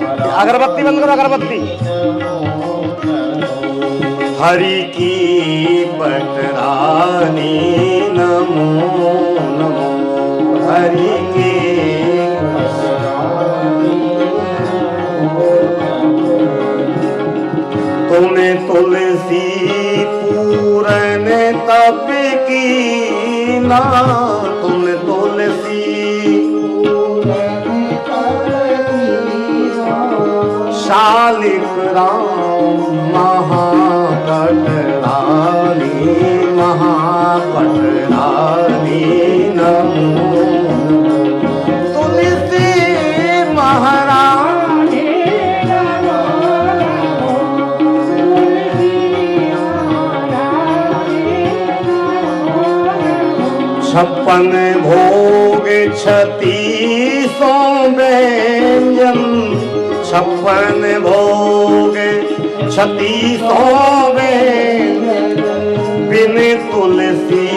अगरबत्ती बंद करो, अगरबत्ती। हरि की पटरानी नमो नमो, हरि की तुम्हें तुलसी पूरन तप की ना, तुम तुलसी शालिक राम महापटरानी, महापटरानी नमो तुलसी महारानी छप्पन भोग 36 व्यंजन, छप्पन भोग 36 व्यंजन, बिन तुलसी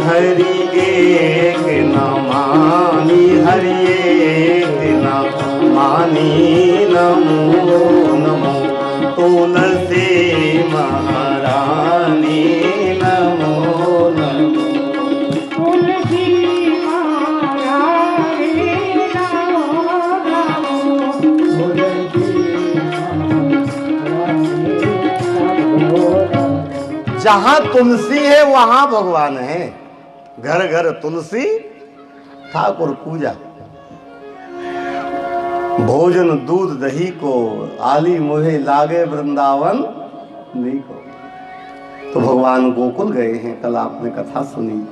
हरि एक न मानी, हरि एक न मानी नमो नमो तुलसी महारानी नमो नमो। जहां तुलसी है वहां भगवान है, घर घर तुलसी ठाकुर पूजा। भोजन दूध दही को, आली मोहे लागे वृंदावन नहीं को। तो भगवान गोकुल गए हैं, कल आपने कथा सुनी,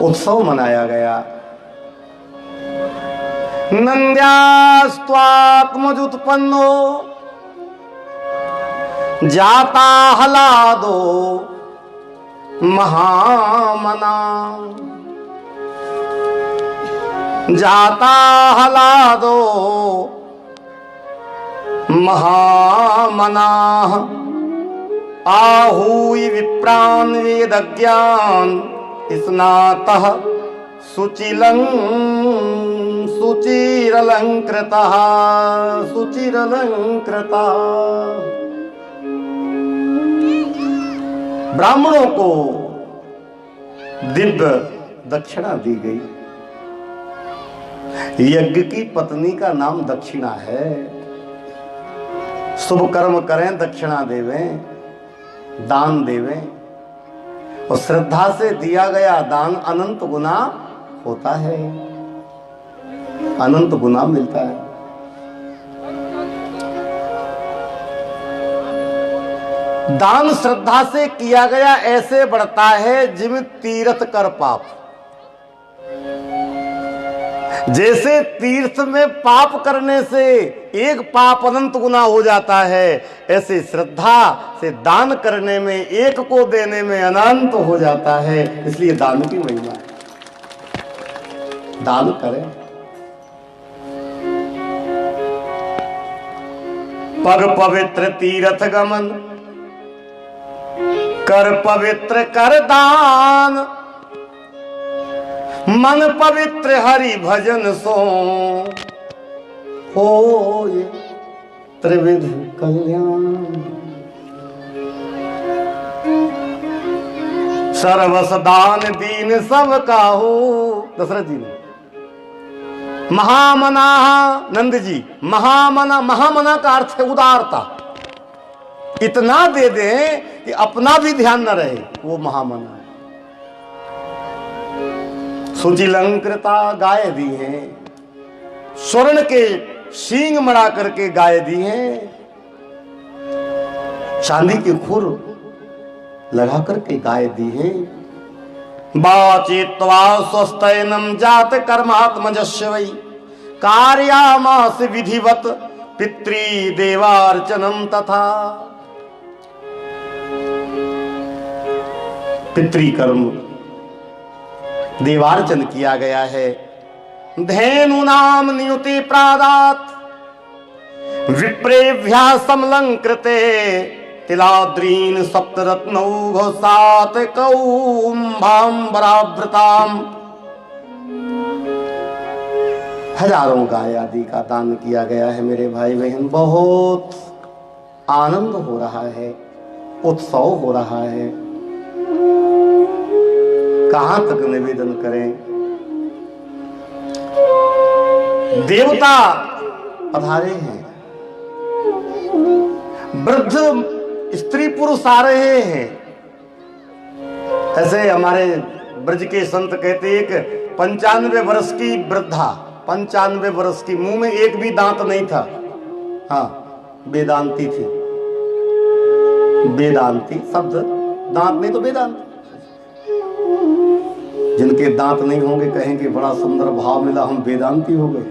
उत्सव मनाया गया। नंद्यास्त्वात्मजुत्पन्नो जाता हलादो महामना, जाता हलादो महामना, आहूय विप्रान वेदज्ञान स्नातः शुचिलं शुचिरलंकृतः, शुचिरलंकृतः। ब्राह्मणों को दिव्य दक्षिणा दी गई। यज्ञ की पत्नी का नाम दक्षिणा है। शुभ कर्म करें दक्षिणा देवें, दान देवें, और श्रद्धा से दिया गया दान अनंत गुना होता है, अनंत गुना मिलता है। दान श्रद्धा से किया गया ऐसे बढ़ता है जिम तीर्थ कर पाप। जैसे तीर्थ में पाप करने से एक पाप अनंत गुना हो जाता है, ऐसे श्रद्धा से दान करने में, एक को देने में अनंत हो जाता है। इसलिए दान की महिमा है। दान करें। पग पवित्र तीर्थ गमन, कर पवित्र कर दान, मन पवित्र हरि भजन सो होय त्रिविध कल्याण। सर्वस दान दीन सब काहू। दशरथ जी ने महामना, नंद जी महामना, महामना का अर्थ है उदारता। इतना दे दें कि अपना भी ध्यान न रहे, वो महामना है। सुचिलंकृता गाय दी है, स्वर्ण के सींग मड़ा करके गाय दी है, चांदी के खुर लगा करके गाय दी है। बाचित्वा स्वस्थैनम जात कर्मात्मजस्य वै, कार्यामास विधिवत पितृ देवार्चनम तथा। पितृकर्म देवार्चन किया गया है। धेनु नाम नियुति प्रादात विप्रेभ्या समलंकृते, तिलाद्रीन सप्तरत्नौ सात कौम्भाम्बरावृताम। हजारों गाय आदि का दान किया गया है। मेरे भाई बहन, बहुत आनंद हो रहा है, उत्सव हो रहा है। कहां तक निवेदन करें। देवता पधारे हैं, वृद्ध स्त्री पुरुष आ रहे हैं। ऐसे हमारे ब्रज के संत कहते हैं कि 95 वर्ष की वृद्धा, 95 वर्ष की, मुंह में एक भी दांत नहीं था। हाँ, वेदांती थी। वेदांती शब्द, दांत नहीं तो वेदांत। जिनके दांत नहीं होंगे कहेंगे बड़ा सुंदर भाव मिला, हम वेदांती हो गए।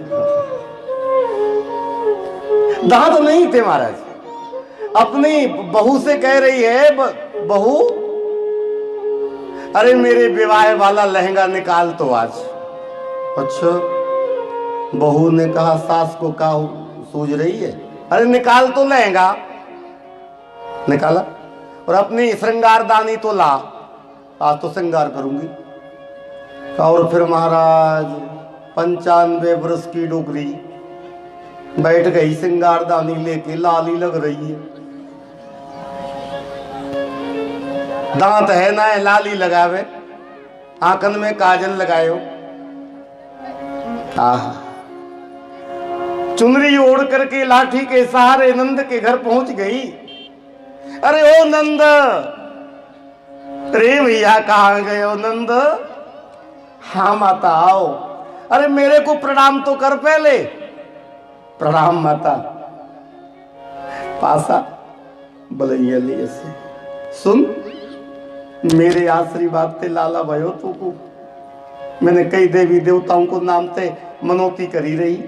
दांत नहीं थे महाराज। अपनी बहू से कह रही है, बहू अरे मेरे विवाह वाला लहंगा निकाल तो आज। अच्छा, बहू ने कहा सास को क्या सूझ रही है, अरे निकाल तो लहंगा। निकाला और अपनी श्रृंगारदानी तो ला, आज तो श्रृंगार करूंगी। और फिर महाराज 95 वर्ष की डोकरी बैठ गई, श्रृंगारदानी लेके, लाली लग रही है। दांत है ना है, लाली लगावे, आंखन में काजल लगायो, चुनरी ओढ़ करके लाठी के सहारे नंद के घर पहुंच गई। अरे ओ नंद, अरे भैया कहाँ गए हो नंद? हाँ माता आओ। अरे मेरे को प्रणाम तो कर पहले। प्रणाम माता। पासा बलैया लिए से सुन, मेरे आशीर्वाद ते लाला भयो तू को मैंने कई देवी देवताओं को नाम ते मनोती करी रही।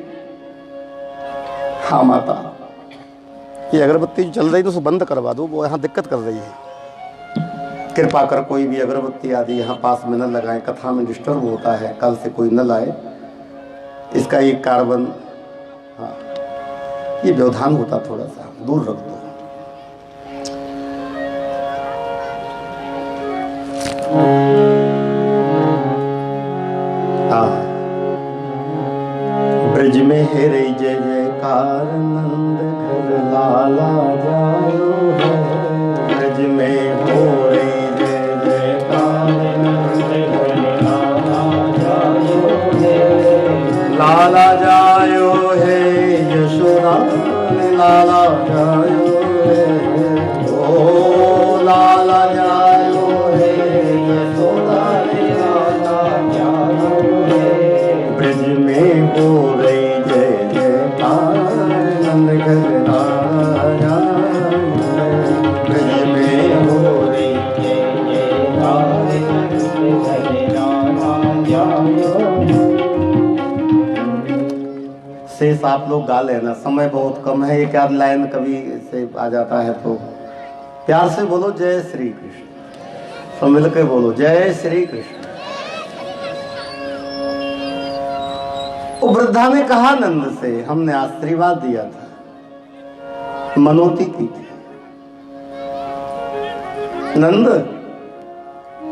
हाँ माता, ये अगरबत्ती जल रही तो उसे बंद करवा दो, वो यहाँ दिक्कत कर रही है। कृपा कर कोई भी अगरबत्ती आदि यहाँ पास में न लगाएं, कथा में डिस्टर्ब होता है। कल से कोई न लाए, इसका एक कार्बन, हाँ ये व्यवधान होता, थोड़ा सा दूर रख दो। ब्रज में है रे जय जयकार, नंद घर लाला जायो है। ब्रज में हो रे जय जयकार, नंद घर लाला जायो है। लाला जायो है, यशोदा लाला जायो है। ओ लाला जायो है, यशोदा लाला जायो है। ब्रज में हो रही जय जयकार, नंद घर लाला ब्रज में हो रही जय जयकार, नंद घर लाला। शेष आप लोग गा लेना, समय बहुत कम है। एक आध लाइन कभी से आ जाता है तो प्यार से बोलो जय श्री कृष्ण, सब मिलकर बोलो जय श्री कृष्ण। वृद्धा ने कहा नंद से, हमने आशीर्वाद दिया था, मनोती की थी। नंद,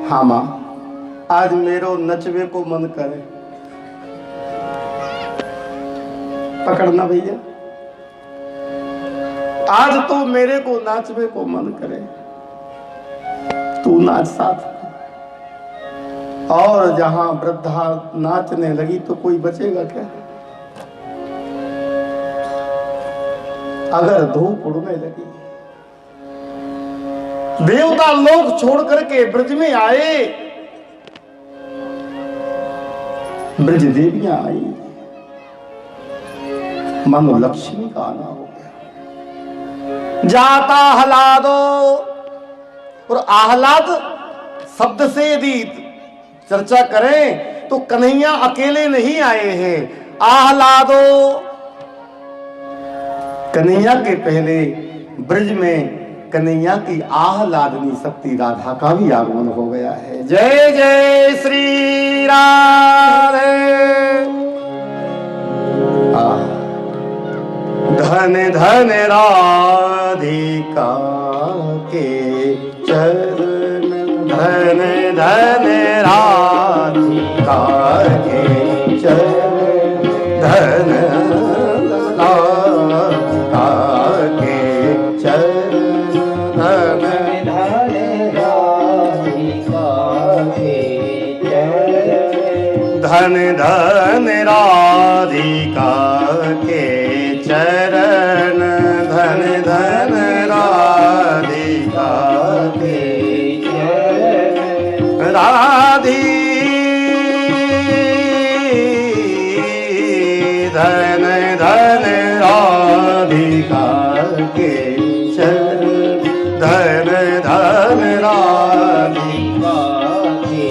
हाँ मां, आज मेरो नचवे को मन करे। पकड़ना भैया, आज तो मेरे को नाचवे को मन करे, तू नाच साथ। और जहां वृद्धा नाचने लगी तो कोई बचेगा क्या? अगर धूप उड़ने लगी, देवता लोग छोड़ करके ब्रज में आए, ब्रज देवियां आई, मानो लक्ष्मी का आना हो गया। जाता आह्लादो, और आह्लाद शब्द से यदि चर्चा करें तो कन्हैया अकेले नहीं आए हैं। आह्लादो, कन्हैया के पहले ब्रज में कन्हैया की आह्लादनी शक्ति राधा का भी आगमन हो गया है। जय जय श्री राधे। धन धन राधिका के चरण, धन धन राधिका के चरण, धन धन राधिका के चरण, धन धन राधिका के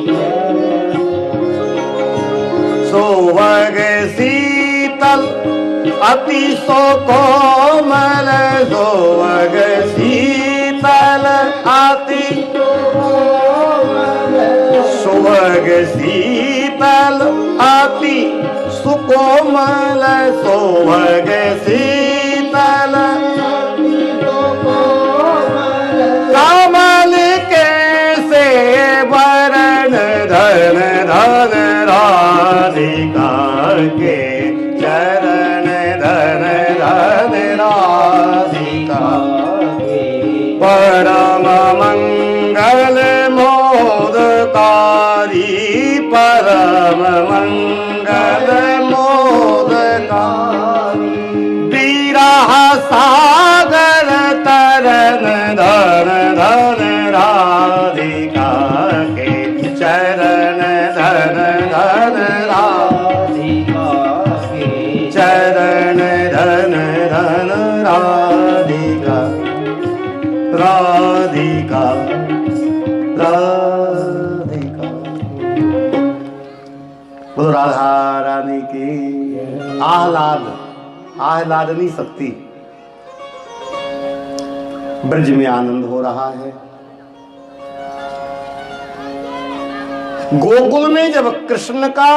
चरण। सोवग शीतल अति सो कोमल, सोवग शीतल अति सोवग शीतल अति सुकोमल, सोवग शीतल कमल कैसे वरण, धन धन राधिका के चरण, धन धन राधिका के। परम मंगल मोदकारी, परम मंगल मोदकारी, विरह सागर तरन, धन धन राधिका के चरण, धन धन राधिका के चरण, धन धन राधिका, राधिका राधिका। बोलो राधा रानी की। आह्लाद, आह्लादनी शक्ति, ब्रज में आनंद हो रहा है। गोकुल में जब कृष्ण का,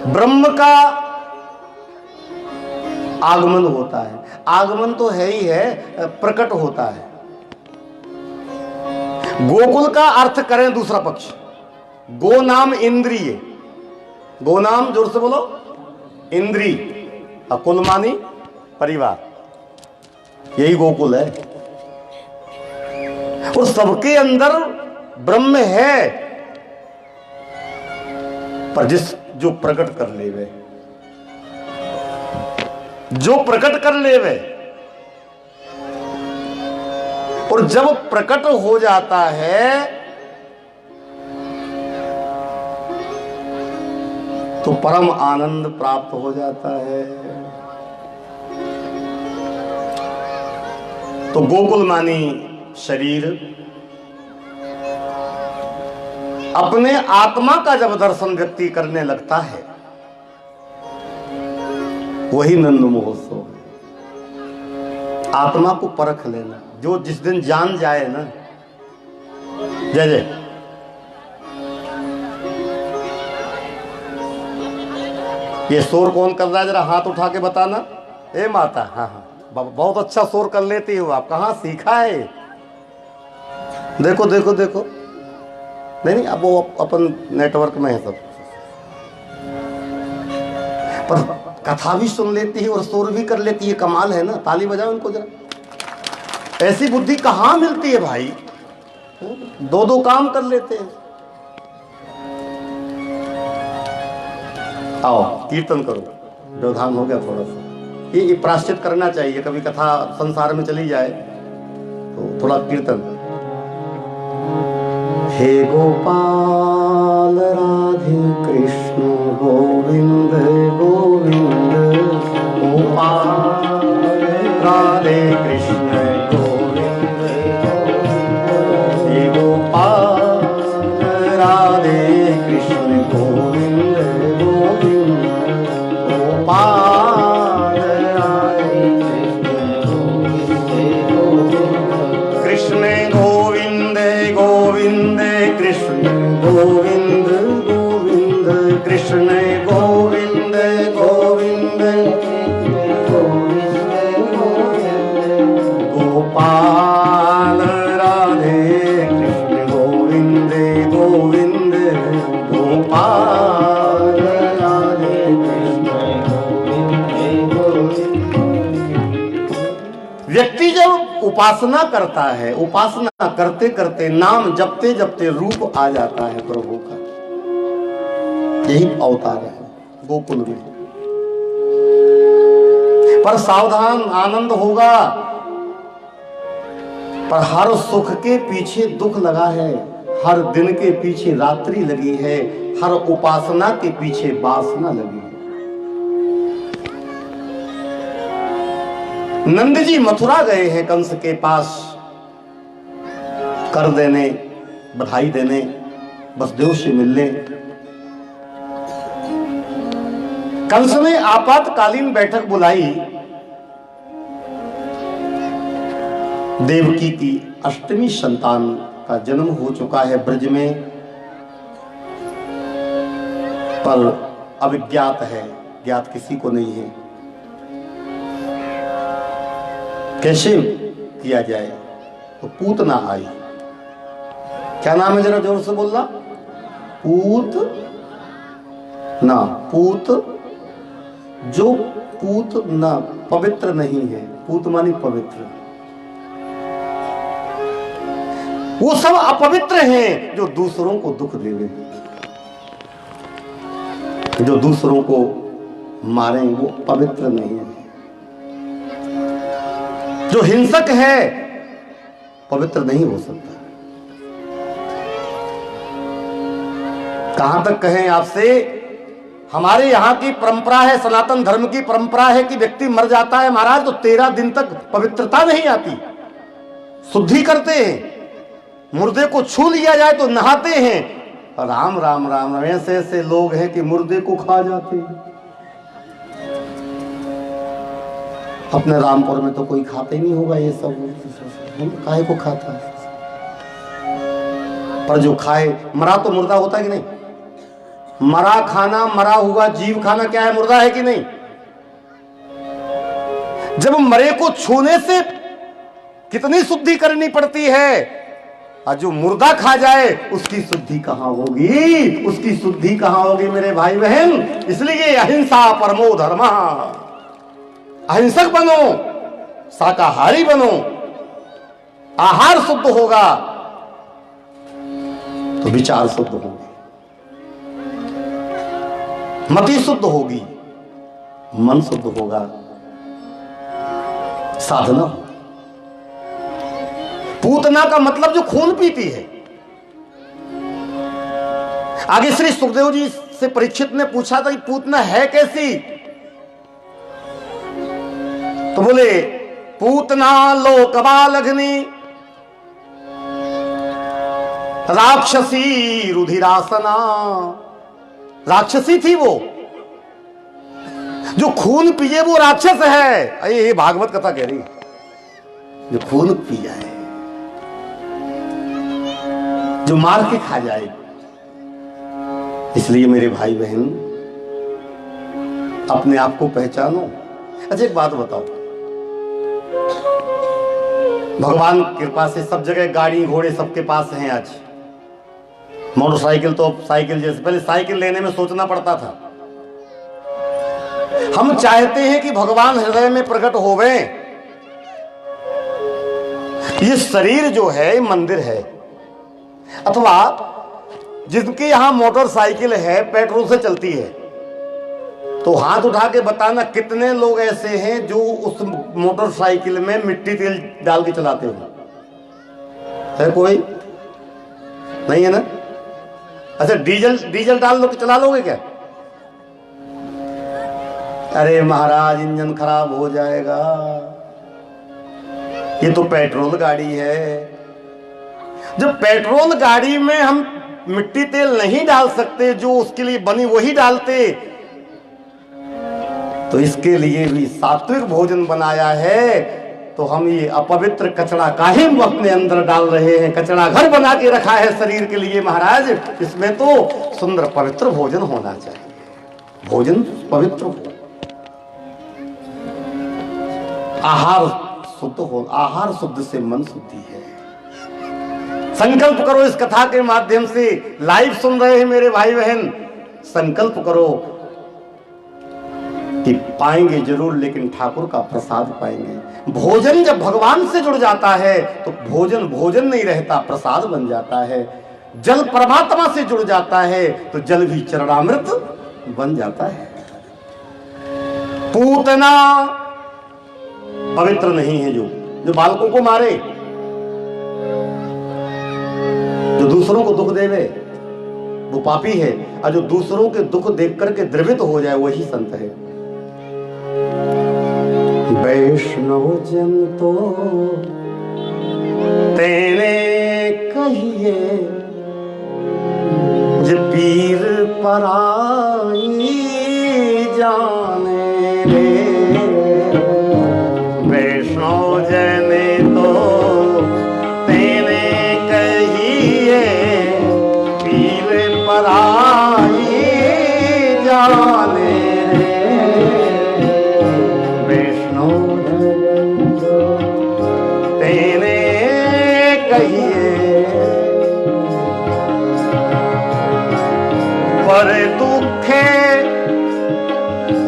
ब्रह्म का आगमन होता है, आगमन तो है ही है, प्रकट होता है। गोकुल का अर्थ करें दूसरा पक्ष, गो नाम इंद्रिय, गो नाम जोर से बोलो इंद्री, अकुल मानी परिवार, यही गोकुल है। और सबके अंदर ब्रह्म है, पर जो प्रकट कर लेवे, जो प्रकट कर लेवे, और जब प्रकट हो जाता है तो परम आनंद प्राप्त हो जाता है। तो गोकुल मानी शरीर अपने आत्मा का जब दर्शन व्यक्ति करने लगता है, वही नंद महोत्सव है। आत्मा को परख लेना, जो जिस दिन जान जाए ना, जय जय। ये शोर कौन कर रहा है, जरा हाथ उठा के बताना। ए माता, हाँ हाँ, बहुत अच्छा शोर कर लेती हो आप, कहाँ सीखा है? देखो देखो देखो, नहीं अब वो अपन नेटवर्क में है सब, पर कथा भी सुन लेती है और शोर भी कर लेती है, कमाल है ना। ताली बजाओ इनको जरा। ऐसी बुद्धि कहाँ मिलती है भाई, दो दो काम कर लेते हैं। आओ कीर्तन करो, व्यवधान हो गया थोड़ा सा, ये प्रायश्चित करना चाहिए। कभी कथा संसार में चली जाए तो थोड़ा कीर्तन। हे गोपाल राधे कृष्ण गोविंद गोविंद, गोपाल राधे कृष्ण गोविंद गोविंद, हे गोपाल राधे कृष्ण गोविंद गोविंद, गोपाल राधे कृष्ण गोविंद गोविंद, कृष्ण गोविंद गोविंद, कृष्ण गोविंद गोविंद गोविंद गोविंद, गोपाल राधे कृष्ण गोविंद गोविंद, गोपाल राधे कृष्ण गोविंद गोविंद। व्यक्ति जब उपासना करता है, उपासना करते करते, नाम जपते जपते रूप आ जाता है प्रभु का। यही अवतार है गोकुल में। पर सावधान, आनंद होगा, पर हर सुख के पीछे दुख लगा है, हर दिन के पीछे रात्रि लगी है, हर उपासना के पीछे वासना लगी है। नंद जी मथुरा गए हैं कंस के पास कर देने, बधाई देने, वसुदेव से मिलने। कंस ने आपातकालीन बैठक बुलाई। देवकी की 8वीं संतान का जन्म हो चुका है ब्रज में, पर अविज्ञात है, ज्ञात किसी को नहीं है। कैसे किया जाए? तो पूतना आई। क्या नाम है, जरा जोर से बोलना। पूत ना, पूत जो पूत ना पवित्र नहीं है, पूत मानी पवित्र। वो सब अपवित्र हैं जो दूसरों को दुख देवे, जो दूसरों को मारें, वो पवित्र नहीं है। जो हिंसक है पवित्र नहीं हो सकता। कहां तक कहें आपसे, हमारे यहां की परंपरा है, सनातन धर्म की परंपरा है कि व्यक्ति मर जाता है महाराज तो 13 दिन तक पवित्रता नहीं आती, शुद्धि करते हैं। मुर्दे को छू लिया जाए तो नहाते हैं। राम राम राम राम, ऐसे ऐसे लोग हैं कि मुर्दे को खा जाते हैं। अपने रामपुर में तो कोई खाता ही नहीं होगा ये सब, काहे को खाता है? पर जो खाए, मरा तो मुर्दा होता है कि नहीं? मरा खाना, मरा हुआ जीव खाना क्या है? मुर्दा है कि नहीं? जब मरे को छूने से कितनी शुद्धि करनी पड़ती है, और जो मुर्दा खा जाए उसकी शुद्धि कहां होगी? उसकी शुद्धि कहां होगी मेरे भाई बहन? इसलिए अहिंसा परमो धर्म, अहिंसक बनो, शाकाहारी बनो। आहार शुद्ध होगा तो विचार शुद्ध होंगे, मति शुद्ध होगी, मन शुद्ध होगा, साधना। पूतना का मतलब जो खून पीती है। आगे श्री सुखदेव जी से परीक्षित ने पूछा था कि पूतना है कैसी? तो बोले पूतना लोकबालघ्नि राक्षसी रुधिरासना। राक्षसी थी वो, जो खून पिए वो राक्षस है। ये भागवत कथा कह रही है, जो खून पी जाए, जो मार के खा जाए। इसलिए मेरे भाई बहन अपने आप को पहचानो। अच्छा एक बात बताओ, भगवान कृपा से सब जगह गाड़ी घोड़े सबके पास हैं। आज मोटरसाइकिल तो साइकिल जैसे, पहले साइकिल लेने में सोचना पड़ता था। हम चाहते हैं कि भगवान हृदय में प्रकट होवे। ये शरीर जो है मंदिर है, अथवा जिनके यहां मोटरसाइकिल है पेट्रोल से चलती है, तो हाथ उठा के बताना कितने लोग ऐसे हैं जो उस मोटरसाइकिल में मिट्टी तेल डाल के चलाते हो? है कोई? नहीं है ना? अच्छा डीजल डाल लो, चला लोगे क्या? अरे महाराज इंजन खराब हो जाएगा, ये तो पेट्रोल गाड़ी है। जब पेट्रोल गाड़ी में हम मिट्टी तेल नहीं डाल सकते, जो उसके लिए बनी वही डालते, तो इसके लिए भी सात्विक भोजन बनाया है। तो हम ये अपवित्र कचरा काहे अपने अंदर डाल रहे हैं? कचरा घर बना के रखा है शरीर के लिए महाराज। इसमें तो सुंदर पवित्र भोजन होना चाहिए, भोजन पवित्र हो, आहार शुद्ध हो। आहार शुद्ध से मन शुद्धि है। संकल्प करो इस कथा के माध्यम से, लाइव सुन रहे हैं मेरे भाई बहन, संकल्प करो कि पाएंगे जरूर, लेकिन ठाकुर का प्रसाद पाएंगे। भोजन जब भगवान से जुड़ जाता है तो भोजन भोजन नहीं रहता, प्रसाद बन जाता है। जल परमात्मा से जुड़ जाता है तो जल भी चरणामृत बन जाता है। पूतना पवित्र नहीं है, जो बालकों को मारे, जो दूसरों को दुख देवे, वो पापी है। और जो दूसरों के दुख देख करके द्रवित हो जाए वही संत है। वैष्णव जन तो तेने कहिए जे पीर पराई जाने रे। वैष्णव जन तो तेने कहिए पीर पराई जाने रे। वैष्णव जन तो तेने कहिए पर दुखे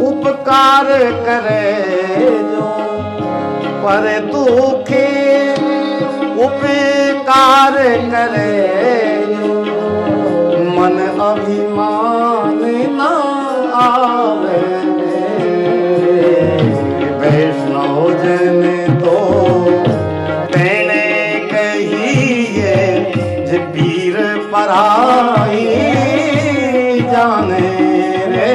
उपकार करे जो, पर दुखे उपकार करे जो, मन अभिमान न आवे। वैष्णव जन तो तेने कहिए जे पीर पराई जाने रे।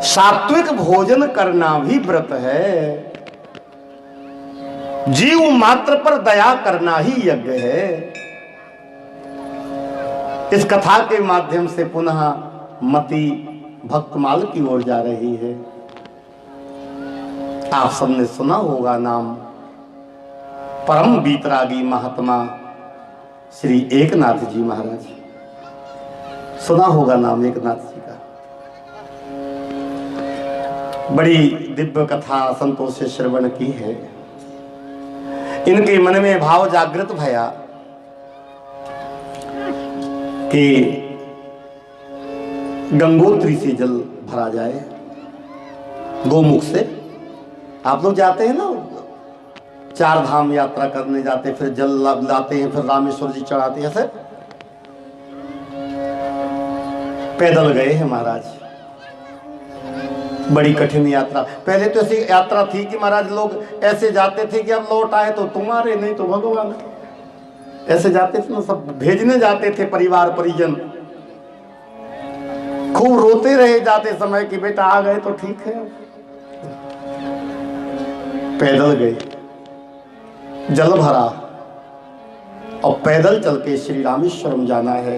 सात्विक भोजन करना भी व्रत है, जीव मात्र पर दया करना ही यज्ञ है। इस कथा के माध्यम से पुनः मति भक्तमाल की ओर जा रही है। आप सबने सुना होगा नाम परम बीतरागी महात्मा श्री एकनाथ जी महाराज। सुना होगा नाम एकनाथ जी का। बड़ी दिव्य कथा संतोष से श्रवण की है। इनके मन में भाव जागृत भया कि गंगोत्री से जल भरा जाए, गोमुख से। आप लोग जाते हैं ना, 4 धाम यात्रा करने जाते, फिर जल लाते हैं, फिर रामेश्वर जी चढ़ाते हैं। ऐसे पैदल गए हैं महाराज, बड़ी कठिन यात्रा। पहले तो ऐसी यात्रा थी कि महाराज लोग ऐसे जाते थे कि अब लौट आए तो तुम्हारे, नहीं तो भगवान। ऐसे जाते थे ना, सब भेजने जाते थे परिवार परिजन। खूब रोते रहे जाते समय कि बेटा आ गए तो ठीक है। पैदल गए, जल भरा और पैदल चल के श्री रामेश्वरम जाना है।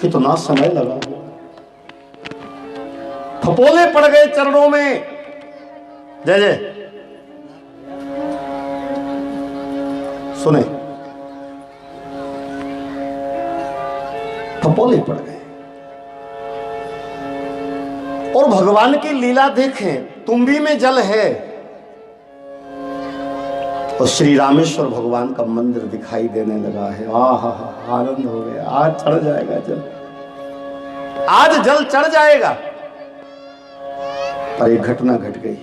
कितना समय लगा, फपोले पड़ गए चरणों में। जय जय सुने, फपोले पड़ गए। और भगवान की लीला देखें, तुम्बी में जल है और श्री रामेश्वर भगवान का मंदिर दिखाई देने लगा है। आहा, आनंद हो गया। आज चढ़ जाएगा जल, आज जल चढ़ जाएगा। पर एक घटना घट गई।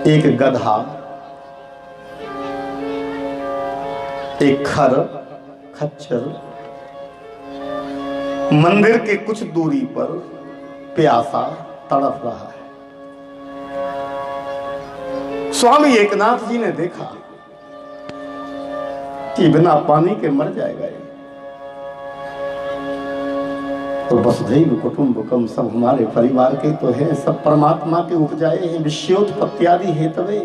एक गधा, एक खच्चर मंदिर के कुछ दूरी पर प्यासा तड़प रहा है। स्वामी एकनाथ जी ने देखा कि बिना पानी के मर जाएगा ये। तो वसुधैव कुटुंबकम, सब हमारे परिवार के तो है, सब परमात्मा के उपजाए हैं। विश्योत्पत्त्यादि हेतवे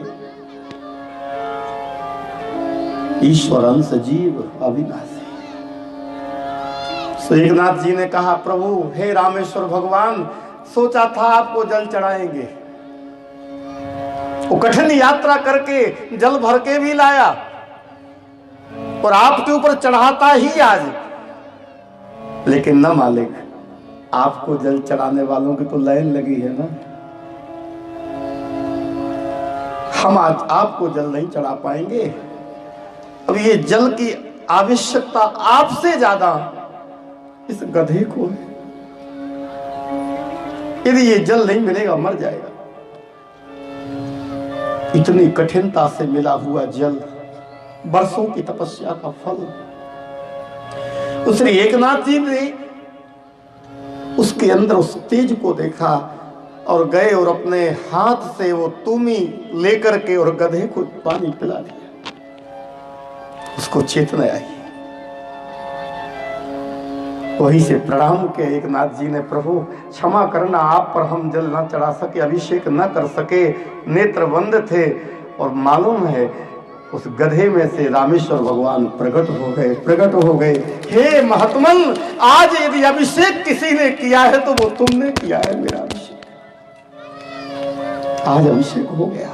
ईश्वर अंश जीव अविनाशी। तो एकनाथ जी ने कहा, प्रभु हे रामेश्वर भगवान, सोचा था आपको जल चढ़ाएंगे, वो कठिन यात्रा करके जल भर के भी लाया और आपके ऊपर चढ़ाता ही आज। लेकिन न मालिक, आपको जल चढ़ाने वालों की तो लाइन लगी है ना। हम आज आपको जल नहीं चढ़ा पाएंगे। अब ये जल की आवश्यकता आपसे ज्यादा इस गधे को है। यदि ये जल नहीं मिलेगा मर जाएगा। इतनी कठिनता से मिला हुआ जल, बरसों की तपस्या का फल। श्री एकनाथ जी ने उसके अंदर उस तेज को देखा और गए और अपने हाथ से वो तुमी लेकर के और गधे को पानी पिला दिया। उसको चेतना आई। वहीं से प्रणाम के एक नाथ जी ने, प्रभु क्षमा करना, आप पर हम जल न चढ़ा सके, अभिषेक न कर सके, नेत्र बंद थे। और मालूम है उस गधे में से रामेश्वर भगवान प्रकट हो गए। हे महात्मन, आज यदि अभिषेक किसी ने किया है तो वो तुमने किया है। मेरा अभिषेक आज अभिषेक हो गया।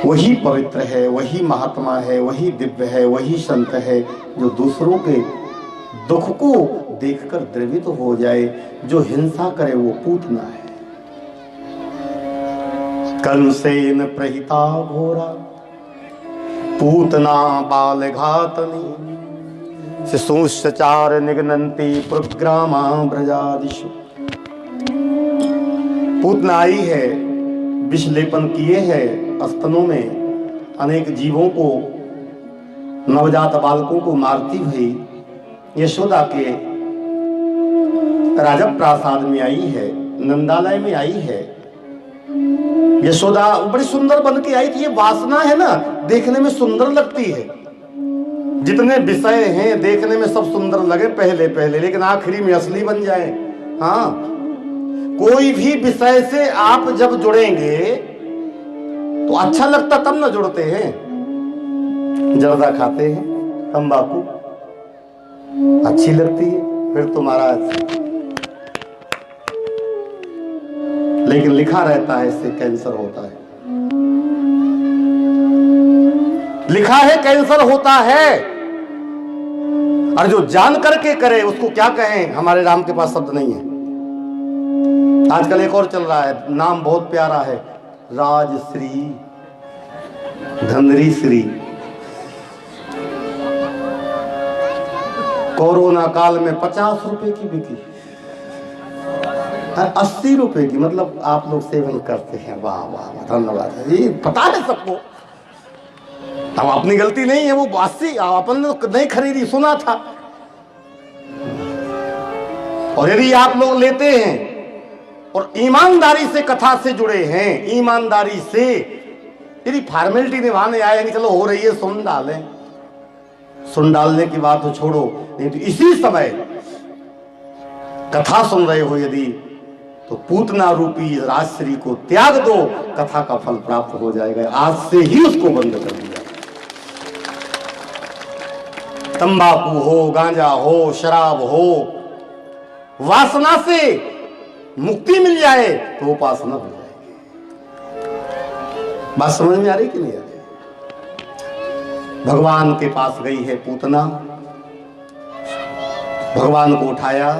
वही पवित्र है, वही महात्मा है, वही दिव्य है, वही संत है जो दूसरों के दुख को देखकर द्रवित हो जाए। जो हिंसा करे वो पूतना है। कंसेन प्रहिता घोरा पूतना बाल घातनी शिशुश्चार निगनंती प्रग्रामा ब्रजादिषु। पूतना आई है, विषलेपन किए है स्तनों में, अनेक जीवों को, नवजात बालकों को मारती हुई यशोदा के राजप्रासाद में आई है, नंदालय में आई है। यशोदा बड़ी सुंदर बन के आई थी। ये वासना है ना, देखने में सुंदर लगती है। जितने विषय हैं देखने में सब सुंदर लगे पहले पहले, लेकिन आखिरी में असली बन जाए। हाँ, कोई भी विषय से आप जब जुड़ेंगे तो अच्छा लगता तब ना जुड़ते हैं। जर्दा खाते हैं, तंबाकू अच्छी लगती है, फिर तो महाराज, लेकिन लिखा रहता है इससे कैंसर होता है। लिखा है कैंसर होता है। और जो जान करके करे उसको क्या कहें, हमारे राम के पास शब्द नहीं है। आजकल एक और चल रहा है, नाम बहुत प्यारा है, राजश्री, धनरी श्री। कोरोना काल में 50 रुपए की बिकी, 80 रुपए की। मतलब आप लोग सेवन करते हैं, वाह वाह वाह, धन्यवाद। ये पता है सबको, अब अपनी गलती नहीं है, वो 80 अपन ने नहीं खरीदी, सुना था। और यदि आप लोग लेते हैं और ईमानदारी से कथा से जुड़े हैं, ईमानदारी से, यदि फॉर्मेलिटी निभाने आए कि चलो हो रही है सुन डालें, सुन डालने की बात तो छोड़ो, नहीं तो इसी समय कथा सुन रहे हो यदि, तो पूतना रूपी राजश्री को त्याग दो, कथा का फल प्राप्त हो जाएगा। आज से ही उसको बंद कर दिया। तंबाकू हो, गांजा हो, शराब हो, वासना से मुक्ति मिल जाए तो उपासना हो जाएगी। बात समझ में आ रही कि नहीं आ रही? भगवान के पास गई है पूतना, भगवान को उठाया,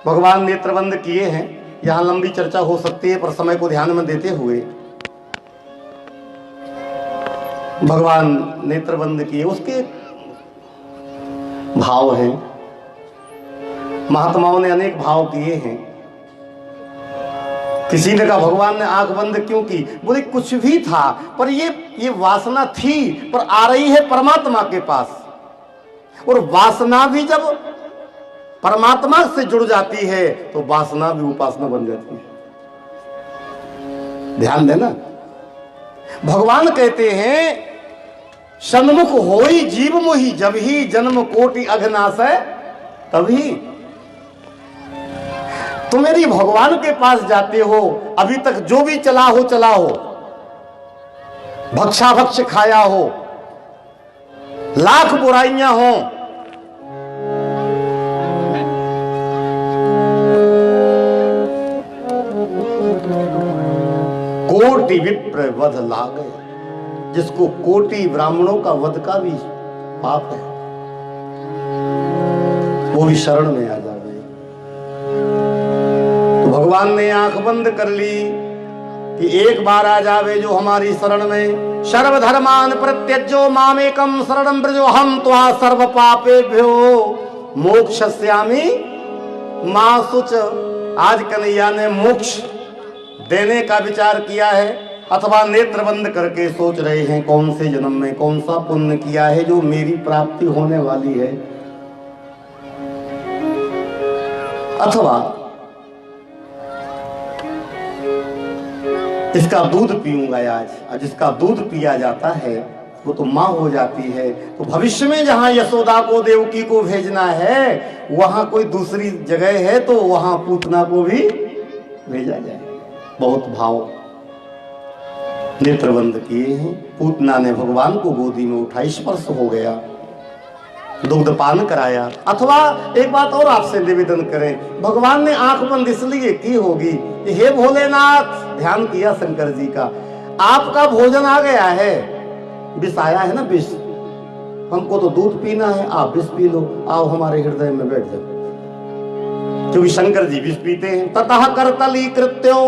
भगवान नेत्रबंद किए हैं। यहां लंबी चर्चा हो सकती है, पर समय को ध्यान में देते हुए भगवान नेत्रबंद किए। उसके भाव हैं, महात्माओं ने अनेक भाव किए हैं। किसी ने कहा भगवान ने आंख बंद क्यों की? बोले कुछ भी था, पर ये वासना थी, पर आ रही है परमात्मा के पास। और वासना भी जब परमात्मा से जुड़ जाती है तो वासना भी उपासना बन जाती है। ध्यान देना, भगवान कहते हैं सन्मुख होई जीव मोही, जब ही जन्म कोटि अघनाश है तभी। तुम यदि भगवान के पास जाते हो, अभी तक जो भी चला हो, भक्षाभक्ष खाया हो, लाख बुराइयां हो, कोटि विप्र वध लागे, जिसको कोटि ब्राह्मणों का वध का भी पाप है, वो भी शरण में आ जाए। तो भगवान ने आंख बंद कर ली कि एक बार आ जावे जो हमारी शरण में। सर्वधर्मान प्रत्यज्यो मामेकम शरणं व्रजो हम त्वा सर्व पापेभ्यो मोक्षयिष्यामि मा शुच। आज कन्हैया ने मोक्ष देने का विचार किया है, अथवा नेत्र बंद करके सोच रहे हैं कौन से जन्म में कौन सा पुण्य किया है जो मेरी प्राप्ति होने वाली है, अथवा इसका दूध पीऊंगा आज। जिसका दूध पिया जाता है वो तो माँ हो जाती है। तो भविष्य में जहां यशोदा को देवकी को भेजना है वहां कोई दूसरी जगह है तो वहां पूतना को भी भेजा जाए। बहुत भाव नेत्र बंद किए हैं। पूतना ने भगवान को गोदी में उठाई, स्पर्श हो गया, दुग्धपान कराया। अथवा एक बात और आपसे निवेदन करें, भगवान ने आंख बंद इसलिए की होगी, हे भोलेनाथ, ध्यान किया शंकर जी का, आपका भोजन आ गया है, विष आया है ना, विष, हमको तो दूध पीना है, आप विष पी लो, आओ हमारे हृदय में बैठ जाओ। क्योंकि शंकर जी विष पीते हैं। ततः करतली कृत्यो,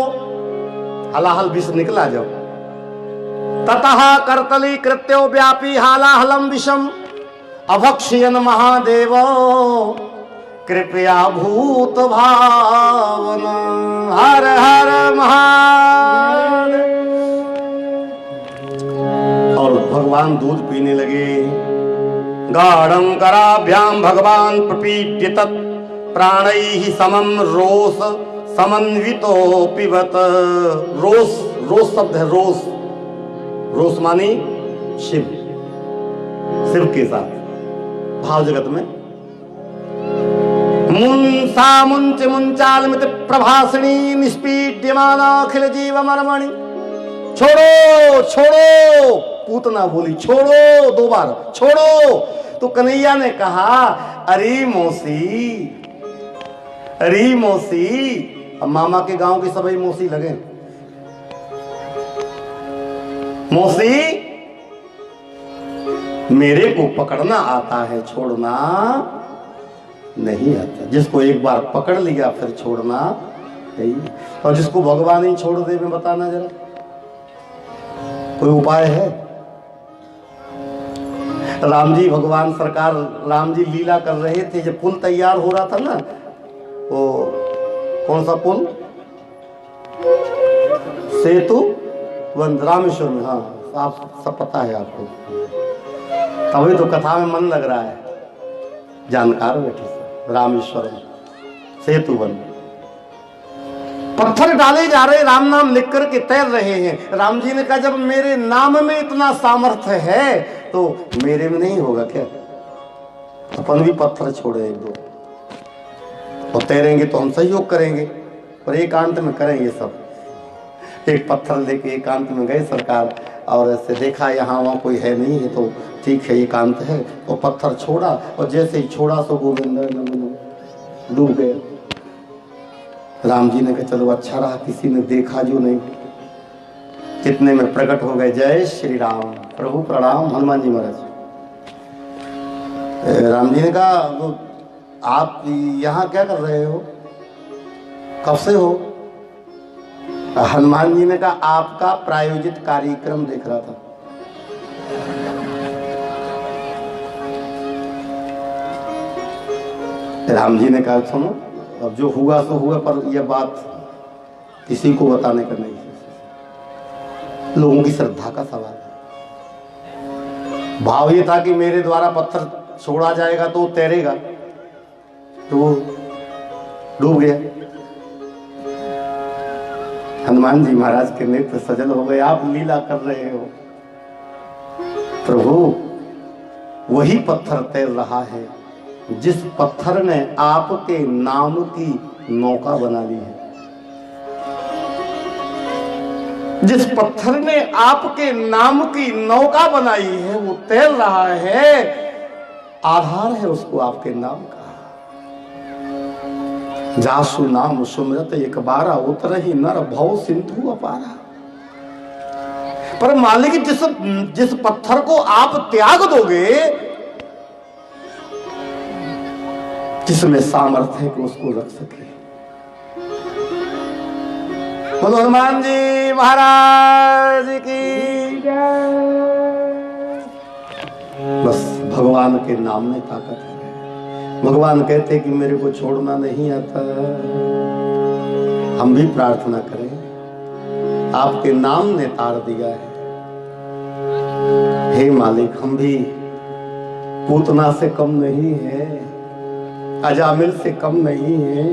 हलाहल विष निकला जब, ततः करतली कृत्यो व्यापी हालाहलम विषम अभक्षयन महादेव कृपया भूत भावना। हर हर महादेव। और भगवान दूध पीने लगे। गाढ़ं कराभ्याम भगवान प्रपीड्य तत् प्राणैः समम रोष समन्वितो पिबत। रोष, रोष शब्द है, रोष, रोष मानी शिव, शिव के साथ भाव जगत में। मुंसा मुंच मुंचालमित प्रभासिणी निष्पीड्यमाना अखिल जीव मर्मणि। छोड़ो छोड़ो, पूतना बोली छोड़ो, 2 बार छोड़ो। तो कन्हैया ने कहा, अरे मौसी, अरे मौसी। अब मामा के गांव की सभी मौसी लगे, मौसी मेरे को पकड़ना आता है, छोड़ना नहीं आता। जिसको एक बार पकड़ लिया फिर छोड़ना नहीं। और जिसको भगवान ही छोड़ दे, मैं बताना जरा, कोई उपाय है? राम जी, भगवान सरकार राम जी लीला कर रहे थे, जब पुल तैयार हो रहा था ना, वो कौन सा पुल, सेतु वन रामेश्वर में, हाँ आप सब पता है आपको, तभी तो कथा में मन लग रहा है, जानकार बैठे रामेश्वर में सेतु वन। पत्थर डाले जा रहे, राम नाम लिख करके तैर रहे हैं। राम जी ने कहा, जब मेरे नाम में इतना सामर्थ्य है तो मेरे में नहीं होगा क्या? अपन भी पत्थर छोड़े 1-2 और तैरेंगे तो हम सहयोग करेंगे, पर एकांत में करेंगे सब। एक पत्थर लेके एकांत में गए सरकार, और ऐसे देखा यहाँ वहाँ कोई है नहीं है, तो ठीक है एकांत है, तो पत्थर छोड़ा, और जैसे ही छोड़ा सो गोविंद डूब गए। राम जी ने कहा, चलो अच्छा रहा किसी ने देखा जो नहीं। कितने में प्रकट हो गए, जय श्री राम, प्रभु प्रणाम। हनुमान जी महाराज, राम जी ने कहा, तो आप यहाँ क्या कर रहे हो, कब से हो? हनुमान जी ने कहा, आपका प्रायोजित कार्यक्रम देख रहा था। राम जी ने कहा, सुनो, अब जो हुआ सो हुआ, पर यह बात किसी को बताने का नहीं है, लोगों की श्रद्धा का सवाल है। भाव ये था कि मेरे द्वारा पत्थर छोड़ा जाएगा तो तैरेगा, तो वो डूब गया। हनुमान जी महाराज के नेत्र सजल हो गए, आप लीला कर रहे हो प्रभु। वही पत्थर तैर रहा है जिस पत्थर ने आपके नाम की नौका बना ली है, जिस पत्थर ने आपके नाम की नौका बनाई है, वो तैर रहा है। आधार है उसको आपके नाम का। जासु नाम सुमरत एक बारा उतरहि नर भव सिंधु अपारा। पर मालिक, जिस पत्थर को आप त्याग दोगे, जिसमें सामर्थ्य है कि उसको रख सके। बोलो हनुमान जी महाराज की जय। बस भगवान के नाम में ताकत है। भगवान कहते कि मेरे को छोड़ना नहीं आता। हम भी प्रार्थना करें, आपके नाम ने तार दिया है। हे मालिक, हम भी पूतना से कम नहीं है, अजामिल से कम नहीं है।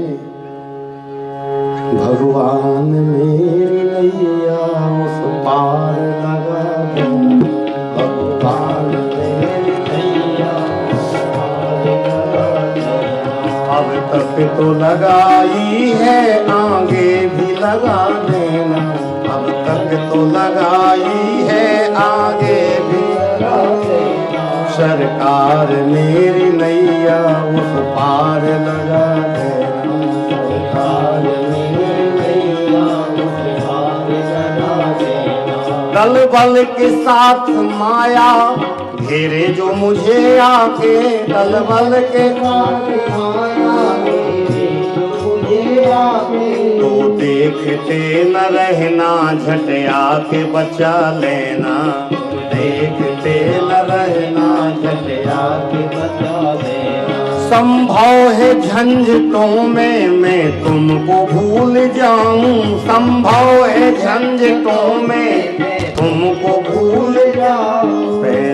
भगवान मेरी नैया उस पार लगा दो, भगवान तक तो लगाई है आगे भी लगा देना, अब तक तो लगाई है आगे भी लगा देना, सरकार मेरी नैया उस पार लगा देना, सरकार मेरी नैया उस पार लगा देना। दल बल के साथ माया घेरे जो मुझे आके, दल बल के साथ माया घेरे जो मुझे आके, तो देखते न रहना झट आके बचा लेना, देखते न रहना झट आके बचा लेना। संभव है झंझटों में मैं तुमको भूल जाऊं, संभव है झंझटों में तुमको भूल जाऊं,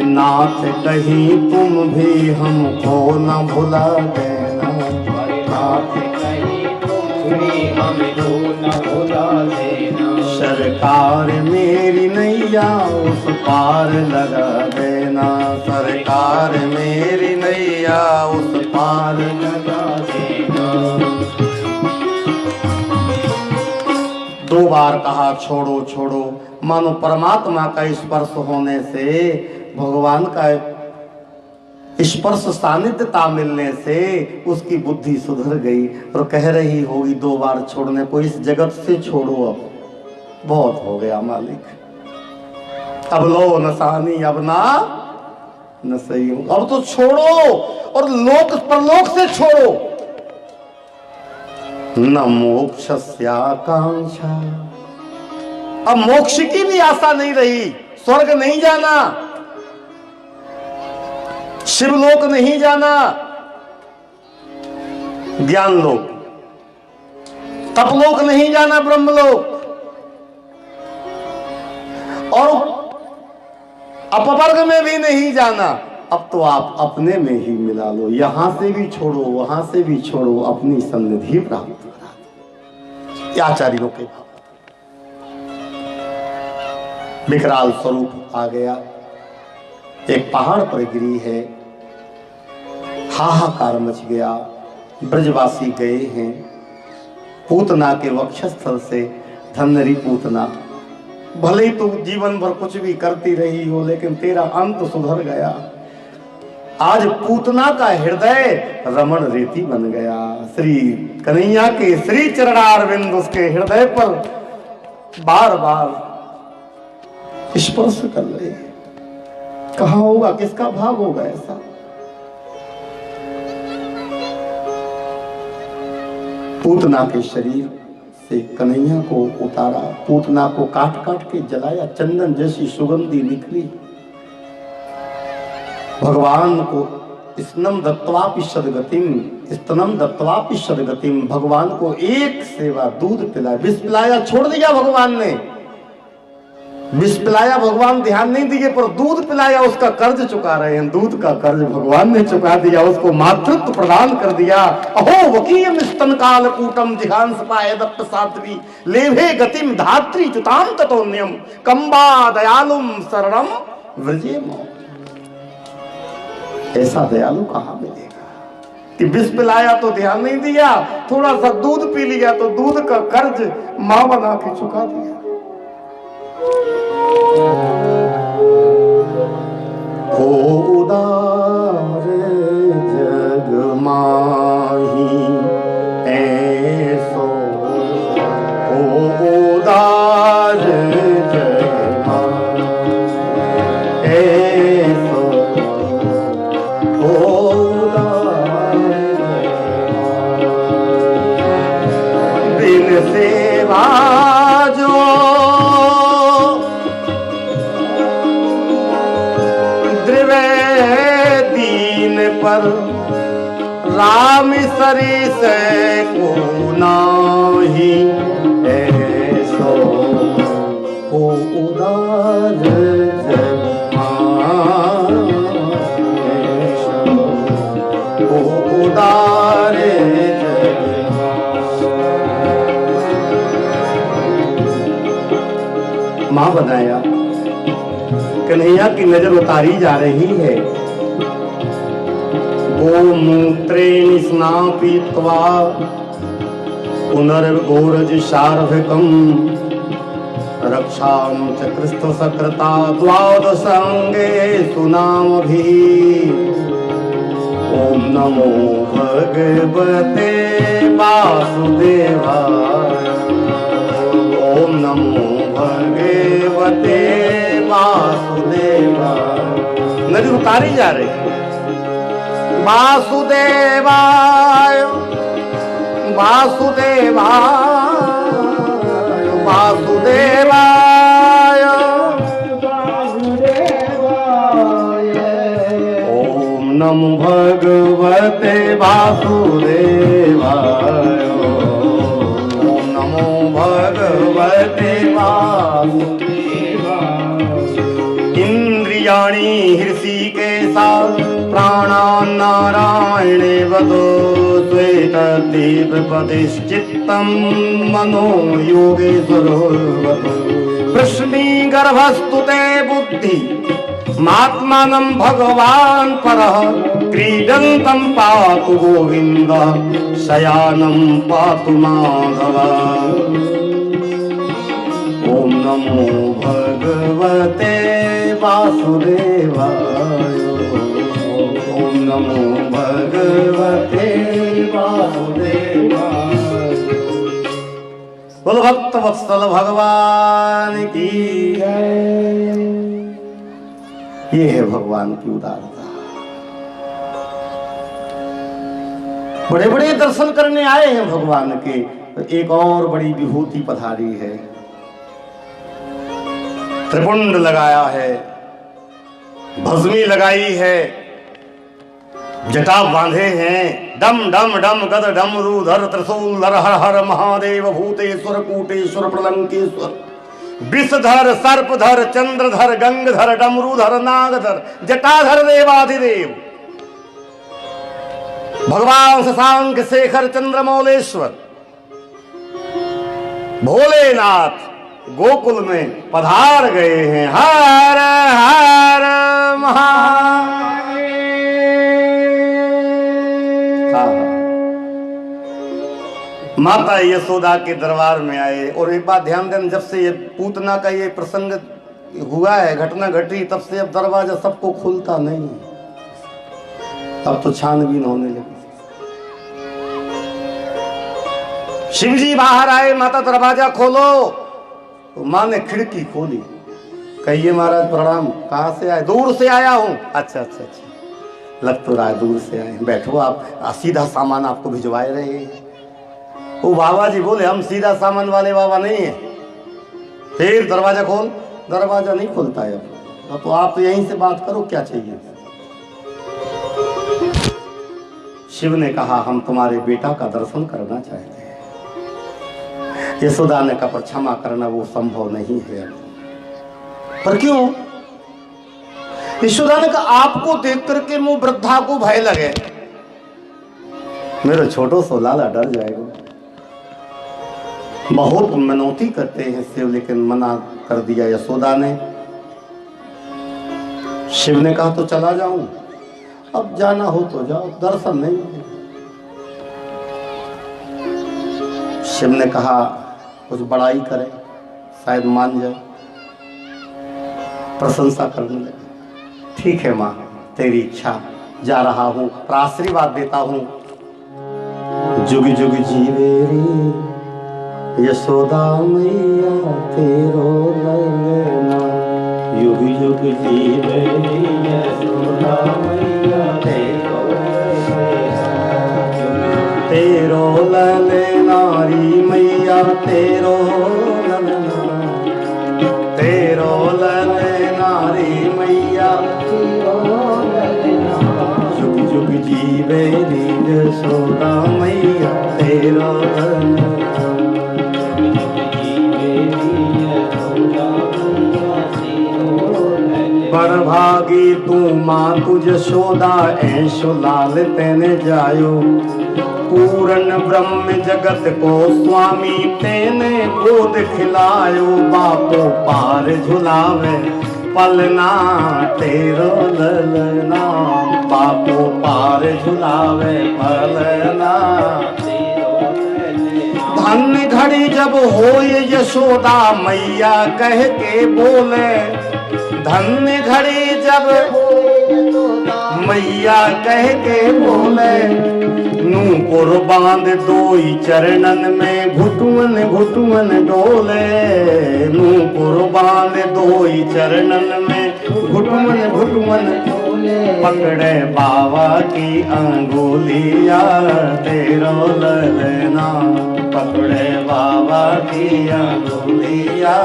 नाथ कहीं तुम भी हमको न भुला देना, नाथ कहीं तुम भी हमको न भुला देना, सरकार मेरी नैया उस पार लगा देना, सरकार मेरी नैया उस पार लगा देना। दो बार कहा छोड़ो छोड़ो, मानो परमात्मा का स्पर्श होने से, भगवान का स्पर्श सानिध्यता मिलने से उसकी बुद्धि सुधर गई और कह रही होगी दो बार छोड़ने को, इस जगत से छोड़ो, अब बहुत हो गया मालिक, अब लो नसानी अब ना न सही हो, अब तो छोड़ो और लोक परलोक से छोड़ो। न मोक्षस्याकांक्षा, अब मोक्ष की भी आशा नहीं रही, स्वर्ग नहीं जाना, शिवलोक नहीं जाना, ज्ञान लोक, तपलोक नहीं जाना, ब्रह्मलोक, और अपवर्ग में भी नहीं जाना। अब तो आप अपने में ही मिला लो, यहां से भी छोड़ो वहां से भी छोड़ो, अपनी सन्निधि प्राप्त करा दो। आचार्यों के भाव, विकराल स्वरूप आ गया, एक पहाड़ पर गिरी है, हाहाकार मच गया, ब्रजवासी गए हैं, पूतना के वक्षस्थल से, धन्यरी पूतना, भले ही तू जीवन भर कुछ भी करती रही हो लेकिन तेरा अंत सुधर गया। आज पूतना का हृदय रमण रेती बन गया, श्री कन्हैया के श्री चरणारविंद उसके हृदय पर बार बार स्पर्श कर रहे। कहां होगा, किसका भाग होगा ऐसा? पूतना के शरीर से कन्हैया को उतारा, पूतना को काट काट के जलाया, चंदन जैसी सुगंधी निकली। भगवान को स्तनम दत्त्वापि सद्गतिम, स्तनम दत्त्वापि सद्गतिम, भगवान को एक सेवा, दूध पिलाया, विष पिलाया छोड़ दिया भगवान ने, विष पिलाया भगवान ध्यान नहीं दिए, पर दूध पिलाया, उसका कर्ज चुका रहे हैं, दूध का कर्ज भगवान ने चुका दिया, उसको मातृत्व प्रदान कर दिया। अहो वकीयम स्तन काल कूटम जिहांस पाए दत्त साध्वी, लेभे गतिम धात्री च्युताम ततोन्यम, कंबा दयालुम शरणम व्रजेमो। ऐसा दयालु कहां मिलेगा कि विष पिलाया तो ध्यान नहीं दिया, थोड़ा सा दूध पी लिया तो दूध का कर्ज मां बना के चुका दिया। हो उदार जग माही ऐसो, हो उदार जग माही ऐसो, हो उदार बिन सेवा जो दीन पर राम सरिस को नाही ऐसो, हो उदार जग ऐसो, हो उदार जग। मां बनाया, कन्हैया की नजर उतारी जा रही है, गोमूत्रेण स्नापयित्वा पुनर्गोरज शार्भिकम् रक्षां च कृष्णसकृता द्वादशाङ्गेषु नामभिः। ॐ नमो भगवते वासुदेवाय। ॐ नमो भगवते वासुदेवाय। नदी उतारी जा रही। वासुदेवाय वासुदेवाय वासुदेवाय वासुदेवाय। ॐ नमो भगवते वासुदेवाय। ॐ नमो भगवते वासुदेवाय। इंद्रियाणि हृषिकेशा प्राणान् नारायणे वदो श्वेतदीपपतिश्चित्तं मनो योगेश्वरो वदो। वृष्णी गर्भस्तु ते बुद्धि मात्मानं भगवान् परः। क्रीडन्तं पातु गोविन्द शयानं पातु माधव। ॐ नमो भगवते वासुदेवाय। ॐ नमो भगवते वासुदेवाय। बोलो भक्त वत्सल भगवान की जय। ये है भगवान की उदारता। बड़े बड़े दर्शन करने आए हैं भगवान के, तो एक और बड़ी विभूति पधारी है। त्रिपुंड लगाया है, भस्मी लगाई है, जटा बांधे हैं। डम डम डम गद डमरूधर त्रिशूलधर हर हर महादेव भूतेश्वर कूटेश्वर प्रलंकेश्वर विषधर सर्पधर चंद्रधर गंगधर डमरूधर नागधर जटाधर देवाधिदेव भगवान शशांक शेखर चंद्रमौलेश्वर भोलेनाथ गोकुल में पधार गए हैं। हर हर माता यशोदा के दरबार में आए। और एक बात ध्यान दें, जब से ये पूतना का ये प्रसंग हुआ है, घटना घटी, तब से अब दरवाजा सबको खुलता नहीं है। तब तो छानबीन होने लगी। शिवजी बाहर आए, माता दरवाजा खोलो। तो माँ ने खिड़की खोली। कहिए महाराज प्रणाम। कहाँ से आए? दूर से आया हूँ। अच्छा अच्छा अच्छा, लग तो रहा है दूर से आए। बैठो आप, सीधा सामान आपको भिजवाए रहे हैं। वो बाबा जी बोले हम सीधा सामान वाले बाबा नहीं है। फिर दरवाजा खोल। दरवाजा नहीं खुलता है अब। तो आप तो यहीं से बात करो, क्या चाहिए? शिव ने कहा हम तुम्हारे बेटा का दर्शन करना चाहते हैं। यशोदा ने कहा पर क्षमा करना वो संभव नहीं है। पर क्यों? यशोदा ने कहा आपको देख करके मुंह वृद्धा को भय लगे। मेरा छोटो सो लाला डर जाएगा। बहुत मनौती करते हैं शिव, लेकिन मना कर दिया यशोदा ने। शिव ने कहा तो चला जाऊं। अब जाना हो तो जाओ, दर्शन नहीं। शिव ने कहा कुछ बड़ाई करे, शायद मान जाए। प्रशंसा करने लगे। ठीक है माँ, तेरी इच्छा, जा रहा हूं, पर आशीर्वाद देता हूं। जुग जुग जीवे रे यशोदा मैया तेरो ललना। युग युग जीवे यशोदा मैया तेरो ललना री मैया तेरो ललना। तेरो ललना री मैया तेरो ललना। जुग जुग जीवे री यशोदा मैया तेरो ललना। बड़भागी तू माँ तुझ यशोदा ऐशो लाल तेने जायो। पूर्ण ब्रह्म जगत को स्वामी तेने गोद खिलायो। बापो पार झुलावे पलना तेरो ललना, पापो पार झुलावे पलना तेरो ललना। धन्य घड़ी जब होए यशोदा मैया कह के बोले, धन्य घड़ी जब मैया कह के बोले, नूपुर बांध दोई चरणन में घुटुअन घुटुअन डोले, नूपुर बांध दोई चरणन में घुटुअन घुटुअन डोले, पकड़े बाबा की अंगुलिया तेरो ललना, पकड़े बाबा की अंगुलिया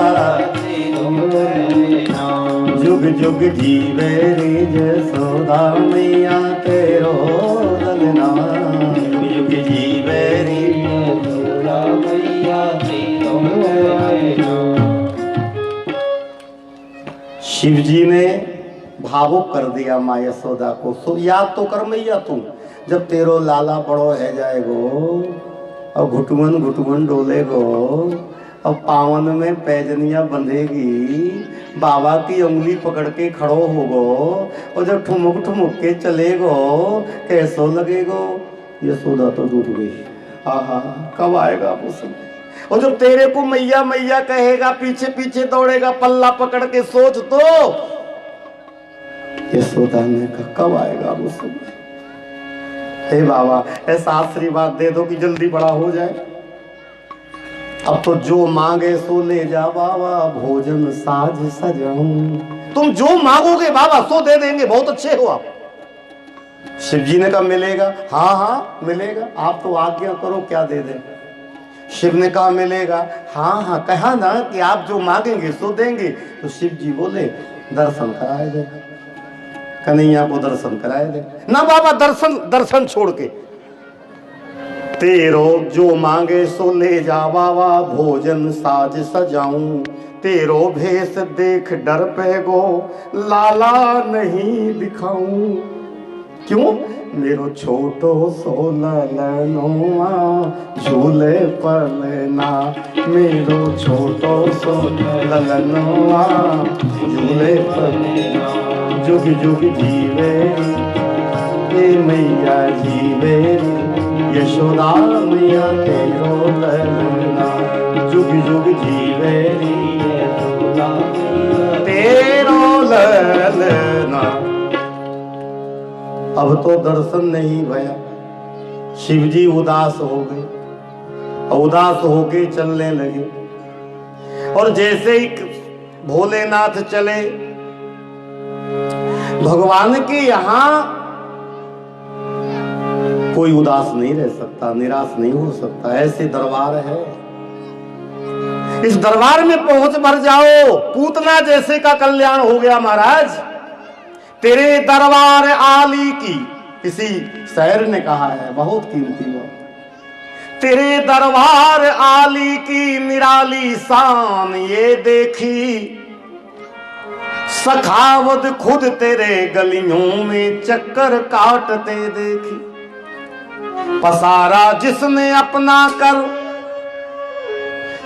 तेरो ललना। जुग जुग जीवे रे यशोदा मैया तेरो ललना, जुग जुग जीवे रे यशोदा मैया तेरो ललना। शिव जी ने भावुक कर दिया माँ यशोदा को। सो याद तो कर मैया तू, जब तेरो लाला बड़ो है जाएगो और घुटुअन घुटुअन डोलेगो और पावन में पैजनिया बंधेगी, बाबा की उंगली पकड़ के खड़ो होगो और जब ठुमुक ठुमुक के चलेगो कैसो लगेगो। यशोदा तो डूब गई। आहा, कब आएगा वो समय। और जब तेरे को मैया मैया कहेगा, पीछे पीछे दौड़ेगा पल्ला पकड़ के, सोच तो। यशोदा ने कहा कब आएगा वो समय। हे बाबा, ऐसा आशीर्वाद दे दो कि जल्दी बड़ा हो जाए। अब तो जो मांगे सो ले जा बाबा, भोजन साज सजाऊं। तुम जो मांगोगे बाबा सो दे देंगे, बहुत अच्छे हो आप। शिव जी ने कहा मिलेगा। हाँ हाँ मिलेगा, आप तो आज्ञा करो क्या दे दे। शिव ने कहा मिलेगा। हाँ हाँ कहा ना कि आप जो मांगेंगे सो देंगे। तो शिव जी बोले दर्शन कराए दे, कन्हैया को दर्शन कराए दे। ना बाबा, दर्शन दर्शन छोड़ के तेरो जो मांगे सो ले जा बाबा, भोजन साज सजाऊं। तेरो भेष देख डर पे गो, लाला नहीं दिखाऊं। क्यों? मेरो छोटो सो ललनोआ झूले पलना, मेरो छोटो सो ललनोआ झूले पलना। जुग जुग जीवे ये मैया जीवे, यशोदा मैया तेरो ललना, जुग जुग जीवे यशोदा तेरो ललना। अब तो दर्शन नहीं भया। शिव जी उदास हो गए, उदास होके चलने लगे। और जैसे ही भोलेनाथ चले, भगवान के यहां कोई उदास नहीं रह सकता, निराश नहीं हो सकता। ऐसे दरबार है। इस दरबार में पहुंच भर जाओ, पूतना जैसे का कल्याण हो गया महाराज। तेरे दरबार आली की, किसी शायर ने कहा है, बहुत कीमती वो। तेरे दरबार आली की निराली शान ये देखी, सखावत खुद तेरे गलियों में चक्कर काटते देखी। पसारा जिसने अपना कर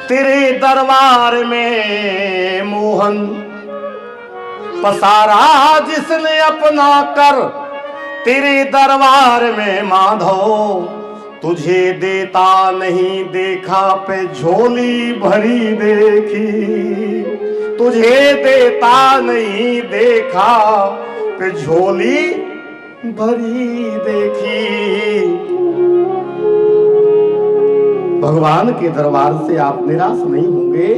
तेरे दरबार में मोहन, पसारा जिसने अपना कर तेरे दरबार में माधव। तुझे देता नहीं देखा पे झोली भरी देखी, तुझे देता नहीं देखा पे झोली भरी देखी। भगवान के दरबार से आप निराश नहीं होंगे।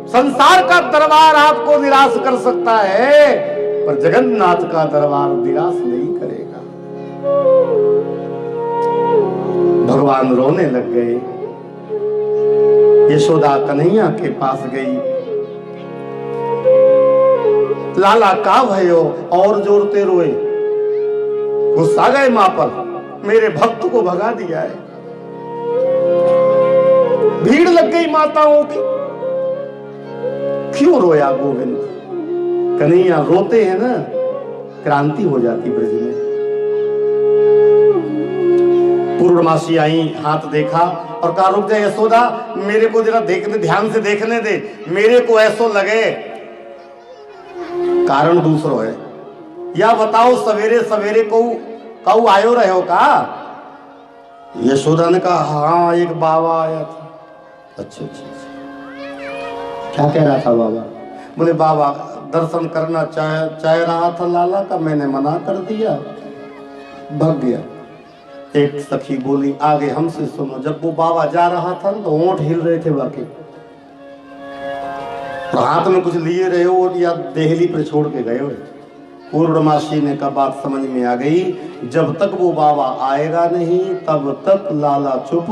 संसार का दरबार आपको निराश कर सकता है, पर जगन्नाथ का दरबार निराश नहीं करेगा। भगवान रोने लग गए। यशोदा कन्हैया के पास गई। लाला का भयो, और जोरते रोए। गुस्सा गए मां पर, मेरे भक्त को भगा दिया है। भीड़ लग गई माताओं की। क्यों रोया गोविंद? कन्हैया रोते हैं ना, क्रांति हो जाती ब्रज में। पूर्णमासी आई, हाथ देखा और कहा रुक जा यशोदा, मेरे को जरा देखने, ध्यान से देखने दे। मेरे को ऐसो लगे कारण दूसरो है। या बताओ सवेरे सवेरे को कऊ आयो रहे हो का? यशोदा ने कहा हाँ एक बाबा आया था। अच्छा अच्छा, क्या कह रहा था बाबा? बोले बाबा दर्शन करना चाह रहा था लाला का, मैंने मना कर दिया, भाग गया। एक सखी बोली आगे हमसे सुनो। जब वो बाबा जा रहा था तो होंठ हिल रहे थे वाकई, हाथ में कुछ लिए रहे हो या देहली पर छोड़ के गए हो। पूर्णमासी ने का बात समझ में आ गई, जब तक वो बाबा आएगा नहीं तब तक लाला चुप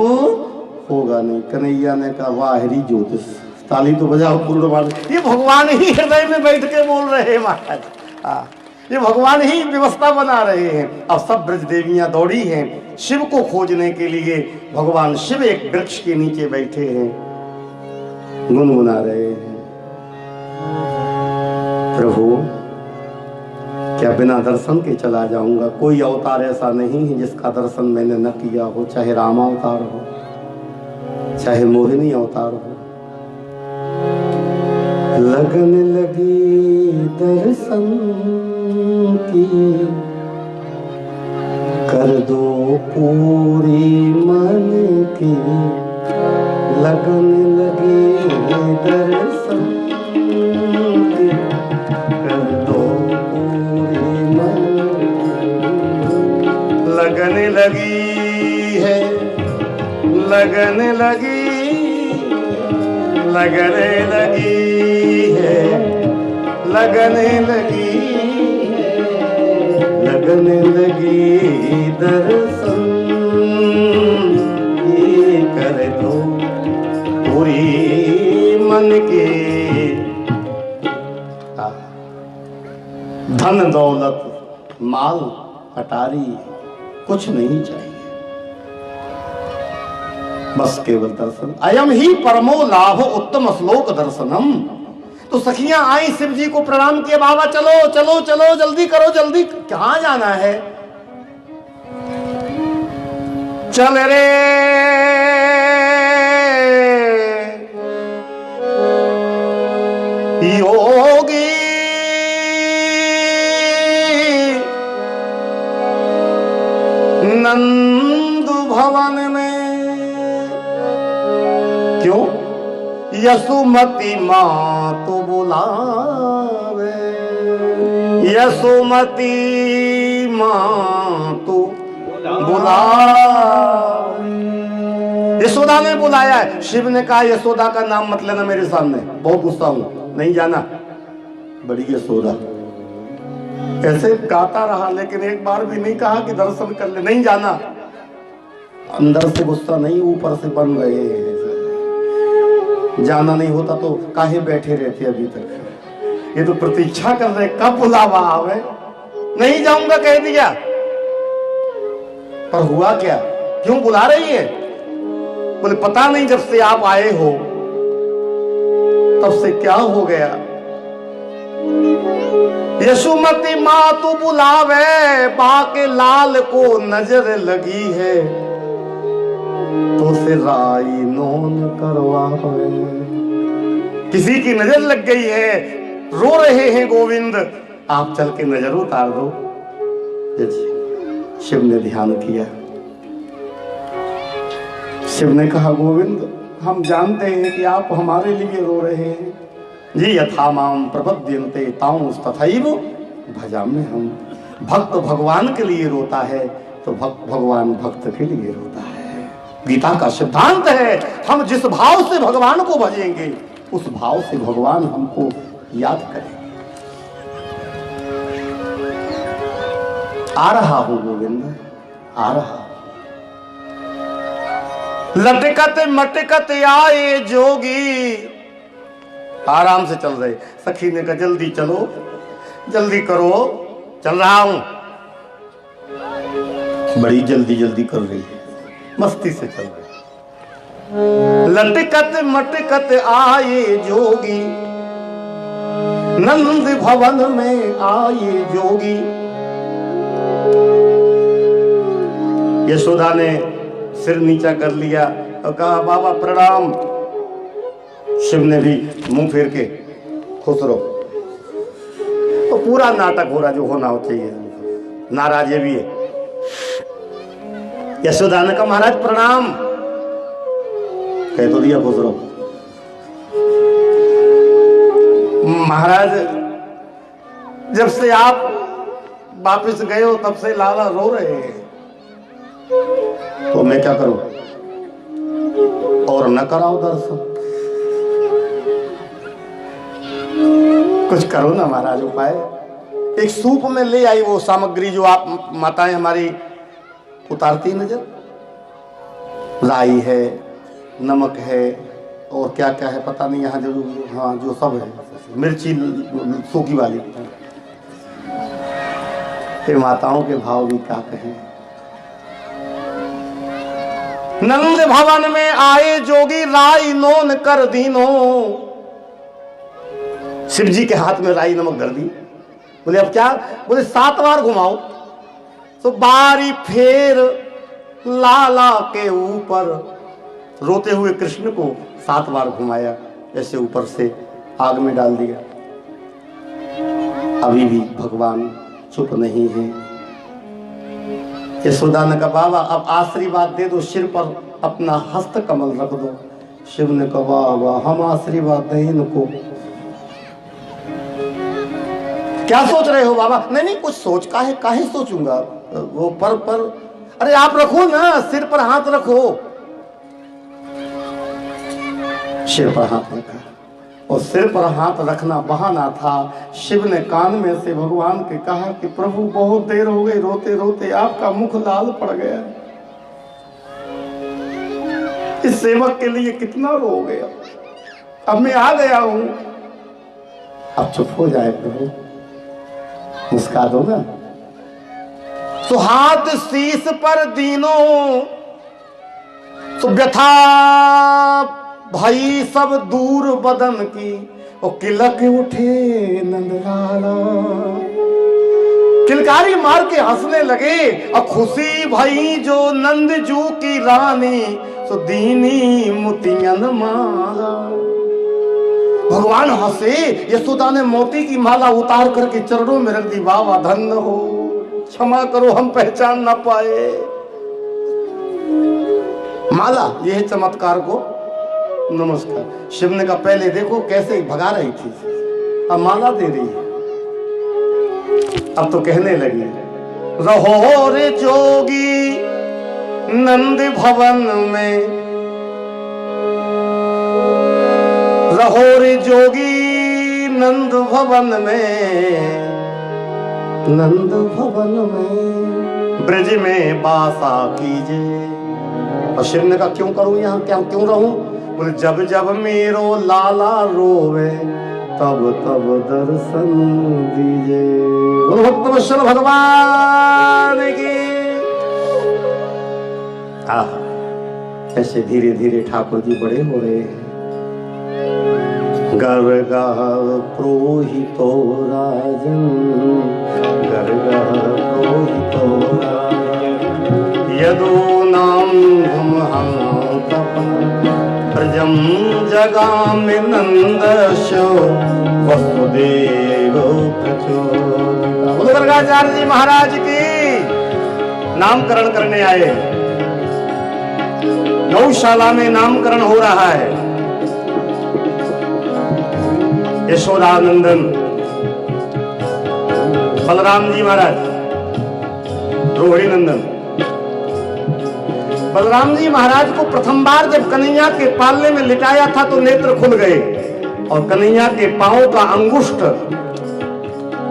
होगा नहीं। कन्हैया ने कहा वाहरी ज्योतिष, ताली तो बजाओ पूर्णमासी। ये भगवान ही हृदय में बैठ के बोल रहे हैं महाराज। हाँ, ये भगवान ही व्यवस्था बना रहे हैं। अब सब ब्रज देवियां दौड़ी हैं शिव को खोजने के लिए। भगवान शिव एक वृक्ष के नीचे बैठे हैं, गुनगुना रहे हैं, प्रभु क्या बिना दर्शन के चला जाऊंगा? कोई अवतार ऐसा नहीं है जिसका दर्शन मैंने न किया हो, चाहे राम अवतार हो, चाहे मोहिनी अवतार हो। लगन लगी दर्शन की, कर दो पूरी मन की। लगन लगी दर्शन की, कर दो पूरी मन। लगन लगी है, लगन लगी, लगने लगी है, लगने लगी है, लगने लगी दर्शन की। कर दो पूरी मन की। धन दौलत माल अटारी कुछ नहीं चाहिए, बस केवल दर्शन। अयम ही परमो लाभ उत्तम श्लोक दर्शनम। तो सखियां आई शिव जी को प्रणाम किए, बाबा चलो चलो चलो जल्दी करो जल्दी। कहां जाना है? चल रे योगी, नंद भवन में। क्यों? यशोमती माँ तो बुलावे, यशोमती माँ तो बुलावे। यशोदा ने बुलाया है। शिव ने कहा यशोदा का नाम मत लेना मेरे सामने, बहुत गुस्सा हूं, नहीं जाना। बड़ी यशोदा ऐसे गाता रहा लेकिन एक बार भी नहीं कहा कि दर्शन कर ले, नहीं जाना। अंदर से गुस्सा नहीं, ऊपर से बन रहे हैं। जाना नहीं होता तो काहे बैठे रहते अभी तक? ये तो प्रतीक्षा कर रहे कब बुलावा आवे। नहीं जाऊंगा कह दिया, पर हुआ क्या? क्यों बुला रही है? बोले पता नहीं, जब से आप आए हो तब से क्या हो गया। यशोमती माँ तू बुलावे, बाके लाल को नजर लगी है तो से राई नोन करवावे। किसी की नजर लग गई है, रो रहे हैं गोविंद, आप चल के नजर उतार दो। शिव ने ध्यान किया, शिव ने कहा गोविंद हम जानते हैं कि आप हमारे लिए रो रहे हैं। जी यथा माम प्रपद्यन्ते तांस तथैव भजाम्य हम। भक्त भगवान के लिए रोता है तो भगवान भक्त के लिए रोता है। गीता का सिद्धांत है, हम जिस भाव से भगवान को भजेंगे उस भाव से भगवान हमको याद करेंगे। आ रहा हूं गोविंद, आ रहा। लटकत मटकत आए जोगी, आराम से चल रहे। सखी ने कहा जल्दी चलो, जल्दी करो, चल रहा हूं। बड़ी जल्दी जल्दी कर रही है, मस्ती से चल रही। लटकत मटकत आए जोगी, नंद भवन में आए जोगी। यशोदा ने सिर नीचा कर लिया और कहा बाबा प्रणाम। शिव ने भी मुंह फेर के खुश रहो। तो पूरा नाटक हो रहा जो होना हो चाहिए। नाराज ये भी है। यशोदा ने कहा महाराज प्रणाम। कह तो दिया खुश रहो। महाराज जब से आप वापिस गए हो तब से लाला रो रहे हैं, तो मैं क्या करूं? और न कराओ दर्शन, कुछ करो ना महाराज उपाय। एक सूप में ले आई वो सामग्री जो आप माताएं हमारी उतारती नजर, राई है, नमक है, और क्या क्या है पता नहीं यहाँ जो, हाँ जो सब है, मिर्ची सूखी वाली। फिर माताओं के भाव भी क्या कहें। नंद भवन में आए जोगी राई नोन कर दीनो। शिव जी के हाथ में राई नमक धर दी। बोले अब क्या? बोले 7 बार घुमाओ। तो बारी फेर लाला के ऊपर, रोते हुए कृष्ण को 7 बार घुमाया, ऐसे ऊपर से आग में डाल दिया। अभी भी भगवान चुप नहीं है। यशोदा ने कहा बाबा अब आशीर्वाद दे दो, सिर पर अपना हस्त कमल रख दो। शिव ने कहा बाबा हम आशीर्वाद दें इनको। क्या सोच रहे हो बाबा? नहीं नहीं कुछ सोच काहे सोचूंगा वो पर अरे आप रखो ना, सिर पर हाथ रखो। सिर पर हाथ रखा, और सिर पर हाथ रखना बहाना था। शिव ने कान में से भगवान के कहा कि प्रभु बहुत देर हो गई, रोते रोते आपका मुख लाल पड़ गया, इस सेवक के लिए कितना रो गया, अब मैं आ गया हूं, अब चुप हो जाए प्रभु, मुस्का दो ना। तो हाथ शीश पर दीनो, तो व्यथा भाई सब दूर बदन की, और किलक उठे नंदलाला। किलकारी मार के हंसने लगे, और खुशी भाई जो नंदजू की रानी, तो दीनी मोतियन माला। भगवान हंसे। यशोदा ने मोती की माला उतार करके चरणों में रख दी। बाबा धन्य हो, क्षमा करो हम पहचान ना पाए। माला, यह चमत्कार को नमस्कार। शिव ने कहा पहले देखो कैसे भगा रही थी, अब माला दे रही है। अब तो कहने लगी रहो रे जोगी नंद भवन में, रहो रे जोगी नंद भवन में, नंद भवन में ब्रज में बासा कीजिए। और शिव ने कहा क्यों करूं यहाँ, क्यों रहूं? बोले जब जब मेरो लाला रोवे तब तब दर्शन दीजिए। बोलो भक्तवत्सल भगवान की। ऐसे धीरे धीरे ठाकुर जी बड़े हो रहे हैं। गर्गा प्रोहितो राजन, गर्गा प्रोहितो राजन, यदो नाम हम प्रजम जगामि नंदस्यो वसुदेव प्रचोदिता। बोलो गर्गाचार्य जी महाराज की। नामकरण करने आए, गौशाला में नामकरण हो रहा है। यशोदानंदन बलराम जी महाराज, रोहिणी नंदन। बलराम जी महाराज को प्रथम बार जब कन्हैया के पालने में लिटाया था तो नेत्र खुल गए, और कन्हैया के पांव का अंगुष्ठ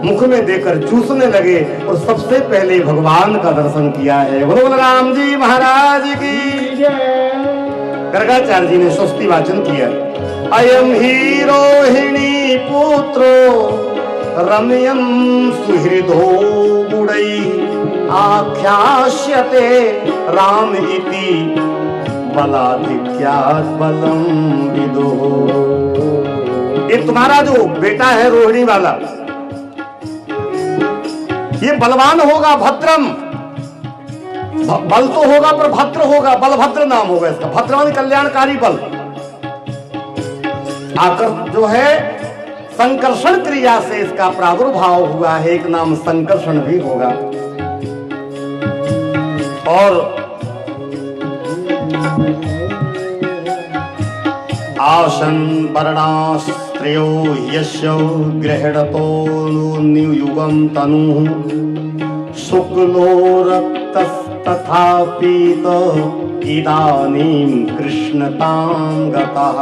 मुख में देकर चूसने लगे, और सबसे पहले भगवान का दर्शन किया है। बोलो बलराम जी महाराज की जय। गर्गाचार्य जी ने स्वस्ति वाचन किया। अयम ही रोहिणी पुत्रो रमयन सुहृदो गुड़ई, आख्यास्यते राम इति बलाधिक्यात् बलम विदो। ये तुम्हारा जो बेटा है रोहिणी वाला, ये बलवान होगा, भद्रम, बल तो होगा पर भद्र होगा, बलभद्र नाम होगा इसका। भद्रवान कल्याणकारी बल। आकर जो है संकर्षण क्रिया से इसका प्रादुर्भाव हुआ है, एक नाम संकर्षण भी होगा। और आसन वर्णास्त्रियो यस्य गृहणतो नियुगम तनु शुक्लो रक्तस्तथा पीत इदानीं कृष्णतां गतः।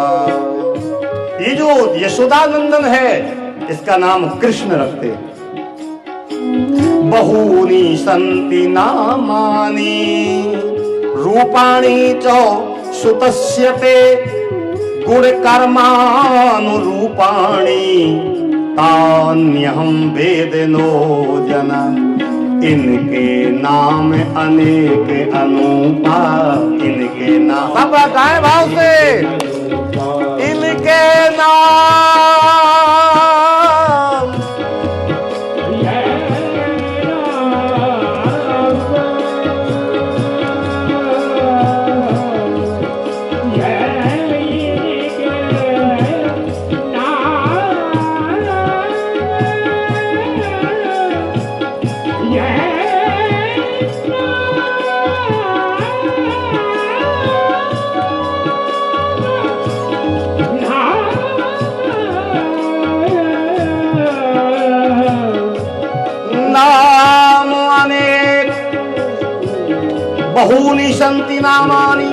ये जो यशोदानंदन है इसका नाम कृष्ण रखते। बहूनि सन्ति नामानि रूपाणि च सुतस्य ते गुण कर्मानुरूपाणि तान्यहं वेदनो जन। इनके नाम अनेक अनूपा, इनके नाम सब गाए भाव से, इनके नाम बहूनि सन्ति नामानि।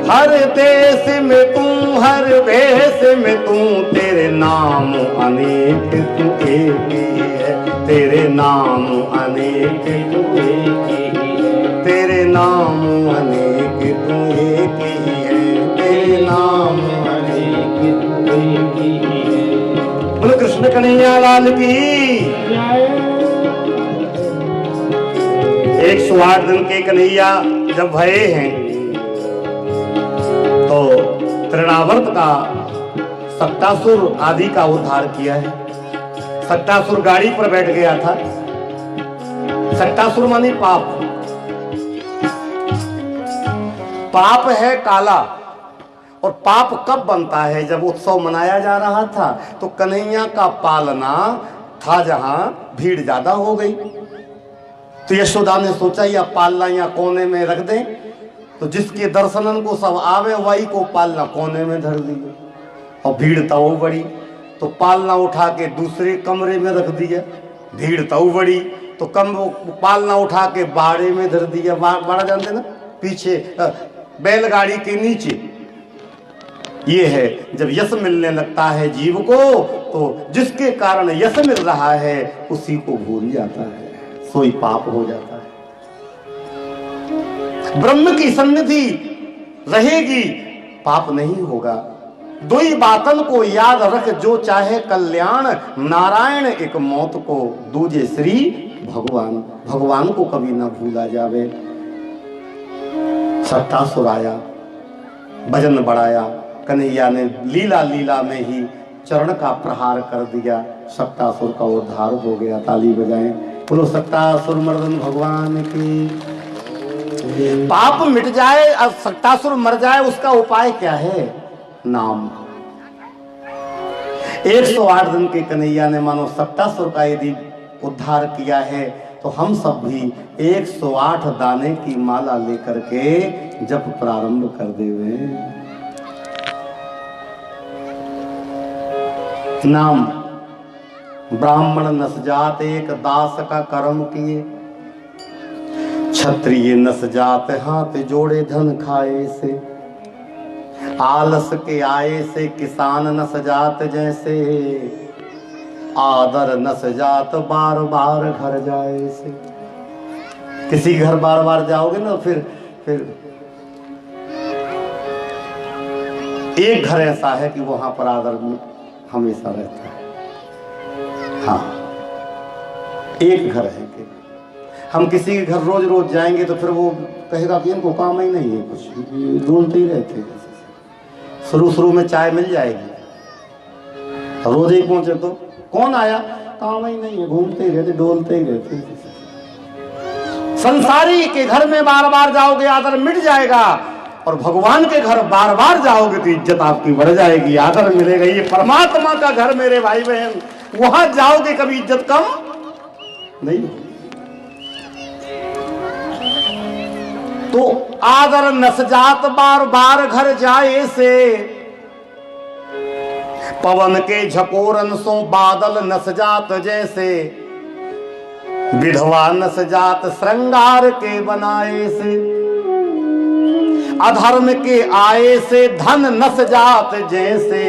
हर देश में तू, हर भेष में तू, तेरे नाम अनेक तू एक ही है, तेरे नाम अनेक तू एक ही है, तेरे नाम अनेक तू एक ही है, तेरे नाम अनेक तू एक ही है। बोलो कृष्ण कन्हैया लाल की। 108 दिन के कन्हैया जब भये हैं तो तृणावर्त का सक्टासुर आदि का उद्धार किया है। सक्टासुर गाड़ी पर बैठ गया था। सक्टासुर माने पाप। पाप है काला। और पाप कब बनता है? जब उत्सव मनाया जा रहा था तो कन्हैया का पालना था जहां भीड़ ज्यादा हो गई, तो यशोदा ने सोचा या पालना या कोने में रख दें, तो जिसके दर्शनन को सब आवे वही को पालना कोने में धर दी। और भीड़ तो बड़ी, तो पालना उठा के दूसरे कमरे में रख दिया। भीड़ तो बड़ी, तो पालना उठा के बाड़े में धर दिया। बाड़ा जानते ना, पीछे बैलगाड़ी के नीचे। ये है जब यश मिलने लगता है जीव को, तो जिसके कारण यश मिल रहा है उसी को भूल जाता है, सोई पाप हो जाता है। ब्रह्म की सन्निधि रहेगी, पाप नहीं होगा। दो ही बातन को याद रख, जो चाहे कल्याण, नारायण एक मौत को, दूजे श्री भगवान। भगवान को कभी ना भूला जावे। सक्टासुर आया, भजन बढ़ाया, कन्हैया ने लीला लीला में ही चरण का प्रहार कर दिया, सक्टासुर का उद्धार हो गया। ताली बजाएं, बोलो सक्टासुर मर्दन भगवान की। पाप मिट जाए और सक्टासुर मर जाए, उसका उपाय क्या है? नाम। 108 दिन के कन्हैया ने मानो सक्टासुर का यदि उद्धार किया है, तो हम सब भी 108 दाने की माला लेकर के जप प्रारंभ कर देवे। नाम। ब्राह्मण नस जात एक दास का कर्म किए, क्षत्रिय नस जात हाथ जोड़े धन खाए से, आलस के आए से किसान नस जात जैसे, आदर नस जात बार बार घर जाए से। किसी घर बार बार जाओगे ना, फिर एक घर ऐसा है कि वहां पर आदर हमेशा रहता है। हाँ, एक घर है कि हम किसी के घर रोज रोज जाएंगे तो फिर वो कहेगा कि इनको काम ही नहीं है, कुछ डोलते ही रहते हैं। शुरू में चाय मिल जाएगी, रोज ही पहुंचे तो कौन आया, काम ही नहीं है, घूमते ही रहते, डोलते ही रहते। संसारी के घर में बार बार जाओगे आदर मिट जाएगा। और भगवान के घर बार बार जाओगे तो इज्जत आपकी बढ़ जाएगी, आदर मिलेगा। ये परमात्मा का घर मेरे भाई बहन, वहां जाओगे कभी इज्जत कम नहीं। तो आदर नस जात बार बार घर जाए से, पवन के झकोरन सो बादल नस जात जैसे, विधवा नस जात श्रृंगार के बनाए से, अधर्म के आए से धन नस जात जैसे,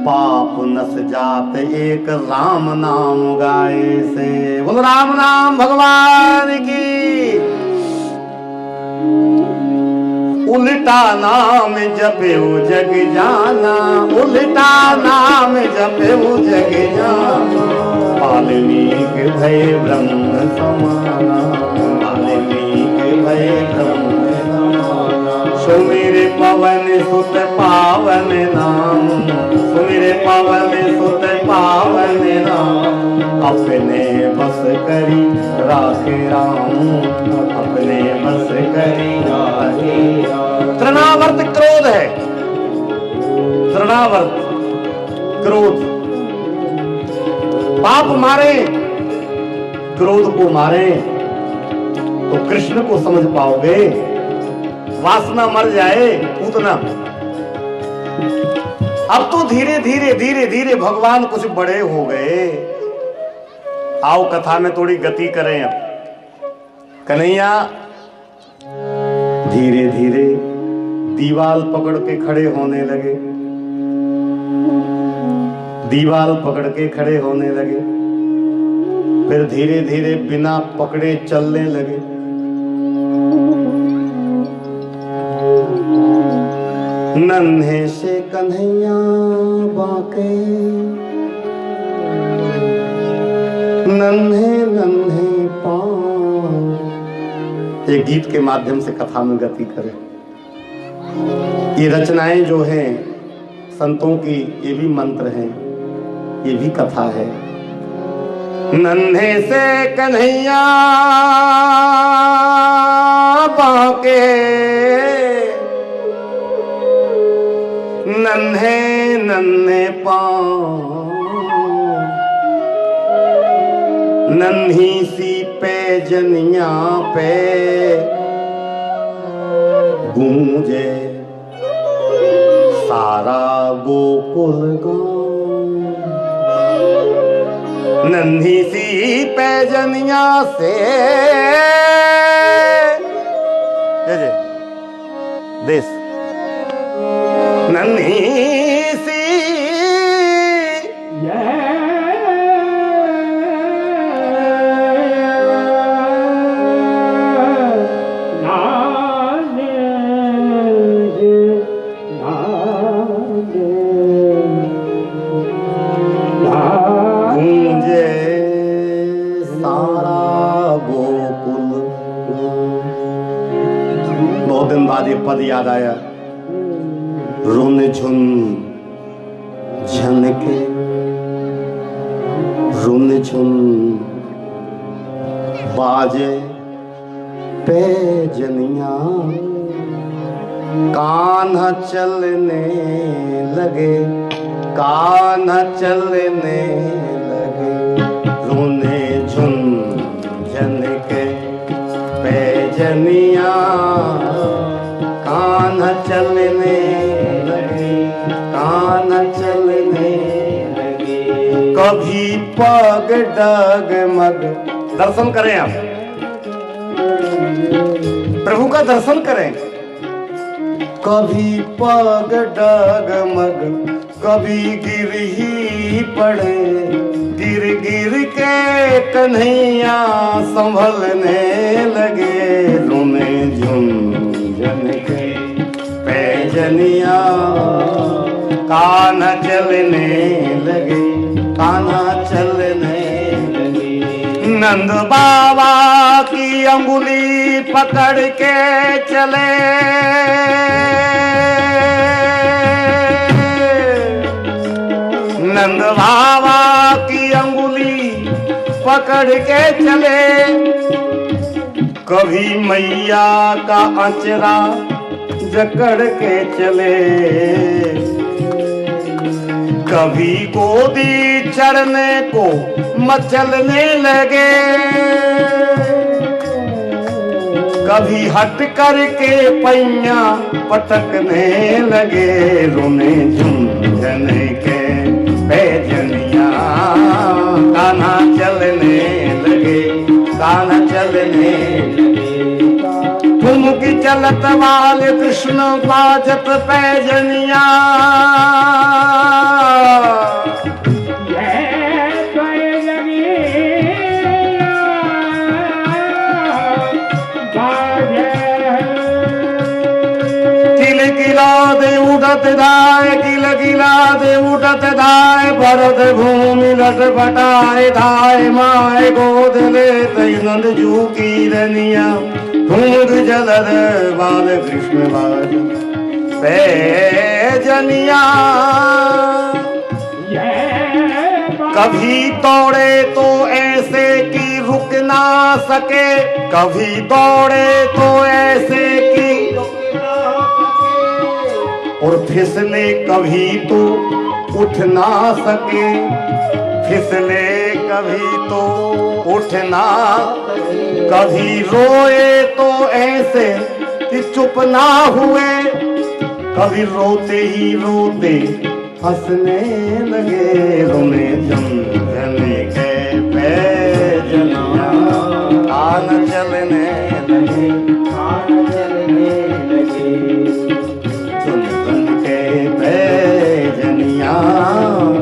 पाप नस जात एक राम नाम गाए से। बोलो राम नाम भगवान की। उल्टा नाम जपे जग जाना, उल्टा नाम जपे जग जाना, वाल्मीकि भय ब्रह्म समाना, वाल्मीकि भय ब्रह्म समाना। सुमिर पवन सुत पावन नाम, सुमिर पवन सुत पावन नाम, अपने बस करी राखे राम, अपने बस करी राखे राम। तृणावर्त क्रोध है, तृणावर्त क्रोध। पाप मारे, क्रोध को मारे तो कृष्ण को समझ पाओगे। वासना मर जाए उतना। अब तो धीरे धीरे धीरे धीरे भगवान कुछ बड़े हो गए। आओ कथा में थोड़ी गति करें। अब कन्हैया धीरे धीरे दीवाल पकड़ के खड़े होने लगे, दीवाल पकड़ के खड़े होने लगे। फिर धीरे धीरे बिना पकड़े चलने लगे। नन्हे से कन्हैया बाके, नन्हे नन्हे पाँव। एक गीत के माध्यम से कथा में गति करें। ये रचनाएं जो हैं संतों की, ये भी मंत्र हैं, ये भी कथा है। नन्हे से कन्हैया बाके, नन्हे नन्हे पाँव, नन्ही सी पैजनिया पे गूंजे सारा गोकुल गाँव। नन्ही सी पैजनिया से देश, नन्ही सी बाद ये पद याद आया। रुन झुन झनके, रुन झुन बाजे पैजनिया, कान्हा चलने लगे, कान्हा चलने लगे। रुने झुन झनके पैजनिया, कान्हा चलने लगे, कान्हा चलने लगे। कभी पग डगमग, दर्शन करें आप, प्रभु का दर्शन करें। कभी पग डगमग, कभी गिर ही पड़े, गिर गिर के कन्हैया संभलने लगे। रुने झुन झनके पैजनिया, कान्हा चलने लगे, कान्हा चलने लगे। नंद बाबा की अंगुली पकड़ के चले, नंद बाबा की अंगुली पकड़ के चले। कभी मैया का अचरा जकड़ के चले, कभी गोदी चढ़ने को मचलने लगे, कभी हट करके पैया पटकने लगे, रोने झुंझने के पैजनिया कान्हा चलने लगे, कान्हा चलने लगे। ठुमकी चलत वाले कृष्ण बाजत पैजनिया, उठत धाय किल किला दे उठत धाय, भरत भूमि लट पटाए धाय, माए गोद ले नंद जू की रनिया, ढूंढ जलद बाल कृष्ण बाज पैजनिया। कभी दौड़े तो ऐसे कि रुक ना सके, कभी दौड़े तो ऐसे कि और फिसले कभी तो उठ ना सके, फिसले कभी तो उठ ना, कभी रोए तो ऐसे कि चुप ना हुए, कभी रोते ही रोते हंसने लगे, रोने झुंझने के पैजनिया कान चलने लगे, कान चलने लगे,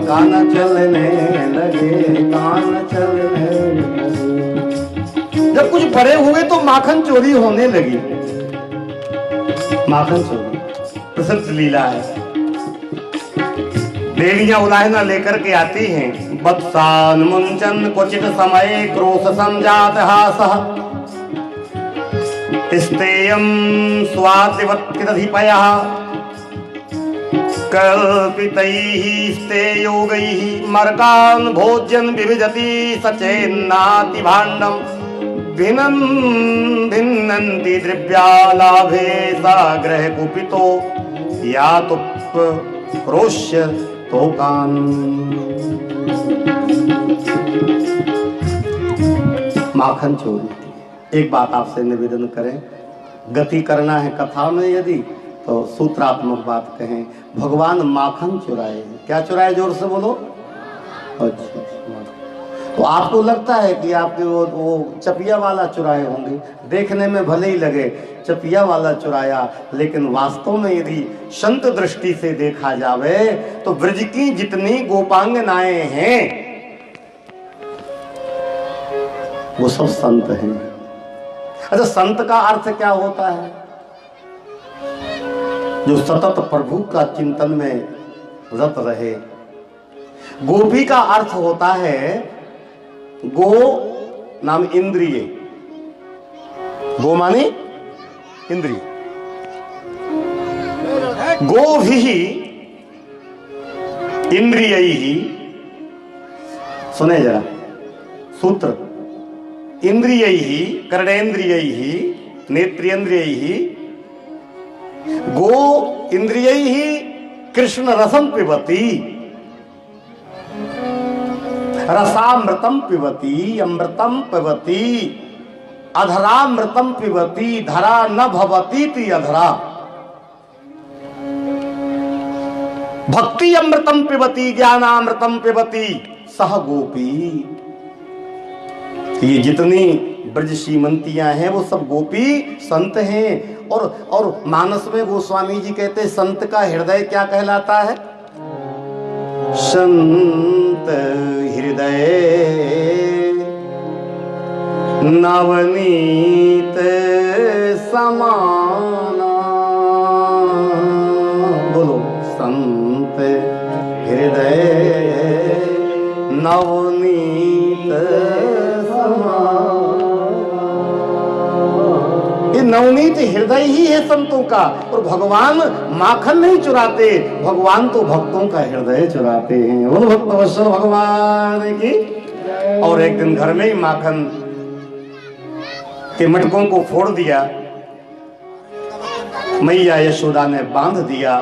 कान चलने लगे, कान चलने लगे। जब कुछ बड़े हुए तो माखन चोरी होने लगी, माखन चोरी प्रसिद्ध लीला है। देवियां उलाहना लेकर के आती हैं, बत्सान मुंचन क्वचित समय क्रोश समझात हासः, स्तेयं स्वातिवत्किदधिपयः, कल्पितैः स्तेयोगैः मर्कान् भोज्यन् विविजति सचेन्नाति भाण्डं, भिन्नन्ति द्रव्यालाभे साग्रह कुपितो यातुप्रोष्य तोकान्। माखन चोरी। एक बात आपसे निवेदन करें, गति करना है कथा में यदि तो सूत्रात्मक बात कहें, भगवान माखन चुराए। क्या चुराए? जोर से बोलो। अच्छा, तो आपको लगता है कि आपके वो चपिया वाला चुराए होंगे, देखने में भले ही लगे चपिया वाला चुराया, लेकिन वास्तव में यदि संत दृष्टि से देखा जावे तो ब्रज की जितनी गोपांगनाएं हैं वो सब संत हैं। अच्छा, संत का अर्थ क्या होता है? जो सतत प्रभु का चिंतन में रत रहे। गोपी का अर्थ होता है, गो नाम इंद्रिय, गो माने इंद्रिय, गो भी इंद्रिय ही। सुने जरा सूत्र, इंद्रिय ही कर्णेन्द्रिय ही नेत्रेन्द्रिय ही, गो इंद्रिय ही कृष्ण रसम पिबती, रसामृतम पिबती, अमृतम पिबती, अधरामृतम पिबती, धरा न भवती ती अधरा, भक्ति अमृतम पिबती, ज्ञानामृतम पिबती सह गोपी। ये जितनी ब्रज श्रीमंतियां हैं वो सब गोपी संत हैं। और मानस में गोस्वामी जी कहते हैं, संत का हृदय क्या कहलाता है? संत हृदय नवनीत समाना। बोलो, संत हृदय नवनीत समाना। ये नवनीत हृदय ही है संतों का। और भगवान माखन नहीं चुराते, भगवान तो भक्तों का हृदय चुराते हैं। बोलो भक्त वत्सल भगवान की। और एक दिन घर में ही माखन के मटकों को फोड़ दिया, मैया यशोदा ने बांध दिया।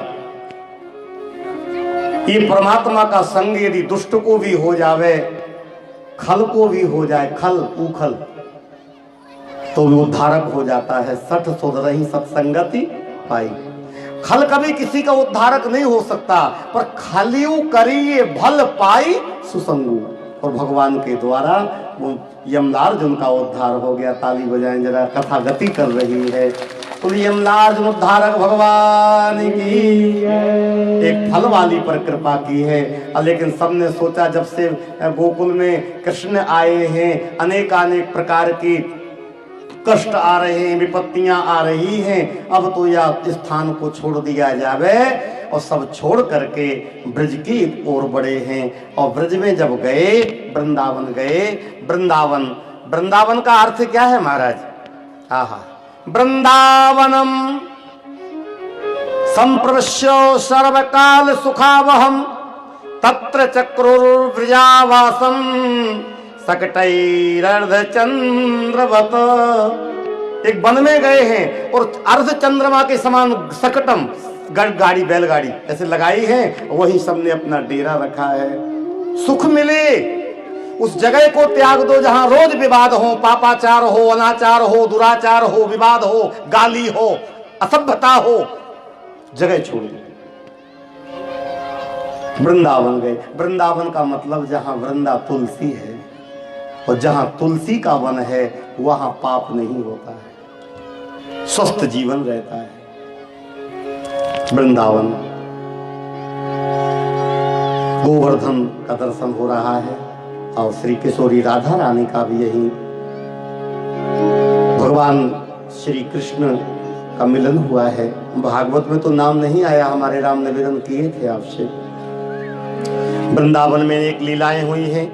ये परमात्मा का संग यदि दुष्ट को भी हो जावे, खल को भी हो जाए, खल उखल, तो भी उद्धारक हो जाता है। सठ सोध रही सत्संगति पाई। खल कभी किसी का उद्धारक नहीं हो सकता, पर खलियू करिए भल पाई सुसंगु। और भगवान के द्वारा वो यमलार्जुन का उद्धार हो गया। ताली बजाएं जरा, कथा गति कर रही है। तो यमलार्जुन उद्धारक भगवान की एक फल वाली पर कृपा की है। लेकिन सबने सोचा जब से गोकुल में कृष्ण आए हैं, अनेकानेक प्रकार की कष्ट आ रहे हैं, विपत्तियां आ रही हैं, अब तो यह स्थान को छोड़ दिया जावे। और सब छोड़ करके ब्रज की ओर बढ़े हैं। और ब्रज में जब गए, वृंदावन गए। वृंदावन, वृंदावन का अर्थ क्या है महाराज? आहा, वृंदावनम संप्रश्यो सर्वकाल सुखावहम तत्र चक्रुर्व्रजावासम सकटैरर्ध चंद्रवत। एक वन में गए हैं और अर्ध चंद्रमा के समान सकटम गाड़ी, बैलगाड़ी ऐसे लगाई है, वही सबने अपना डेरा रखा है। सुख मिले उस जगह को त्याग दो जहां रोज विवाद हो, पापाचार हो, अनाचार हो, दुराचार हो, विवाद हो, गाली हो, असभ्यता हो, जगह छोड़ दो। वृंदावन गए। वृंदावन का मतलब जहां वृंदा तुलसी है, और जहां तुलसी का वन है वहां पाप नहीं होता है, स्वस्थ जीवन रहता है। वृंदावन, गोवर्धन का दर्शन हो रहा है और श्री किशोरी राधा रानी का भी यही, भगवान श्री कृष्ण का मिलन हुआ है। भागवत में तो नाम नहीं आया, हमारे राम निवेदन किए थे आपसे। वृंदावन में एक लीलाएं हुई हैं,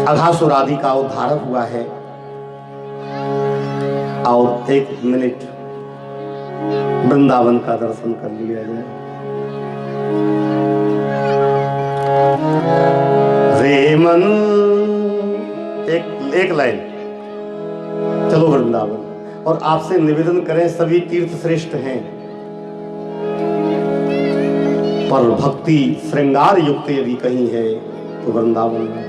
अघासुर आदि का उद्धार हुआ है। और एक मिनट वृंदावन का दर्शन कर लिया जाए। रे मन, एक लाइन, चलो वृंदावन। और आपसे निवेदन करें, सभी तीर्थ श्रेष्ठ हैं, पर भक्ति श्रृंगार युक्त यदि कहीं है तो वृंदावन में।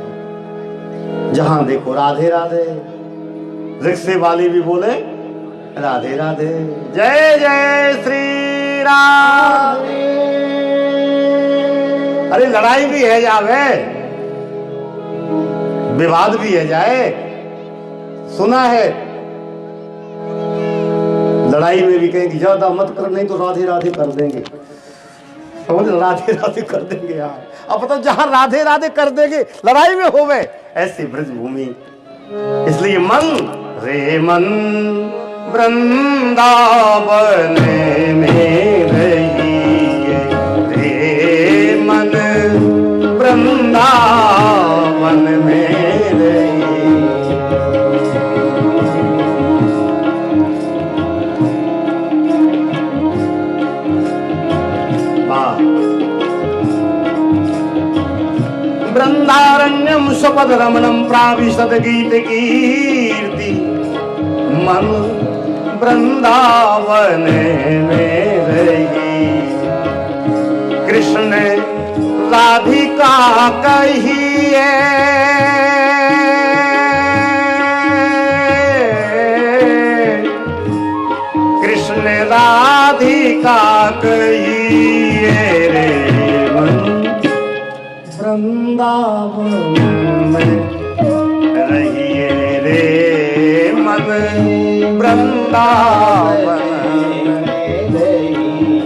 जहां देखो राधे राधे, रिक्शे वाले भी बोले राधे राधे, जय जय श्री राम। अरे लड़ाई भी है जावे, विवाद भी है जाए, सुना है लड़ाई में भी कहेंगे ज्यादा मत कर, नहीं तो राधे राधे कर देंगे। समझ, राधे राधे कर देंगे यार। अब तो जहां राधे राधे कर देंगे लड़ाई में होवे, ऐसी ब्रज भूमि। इसलिए मन रे मन वृंदावन में रहिए, रे मन वृंदावन में रहिए। वृंदारण्यम सुपद रमणम प्राविशद गीत कीर्ति, मन वृंदावन में रही। कृष्ण राधिका कहिए, कृष्ण राधिका कहिए, रे मन वृंदावन में रहिए, रे मन वृंदावन में रहिए।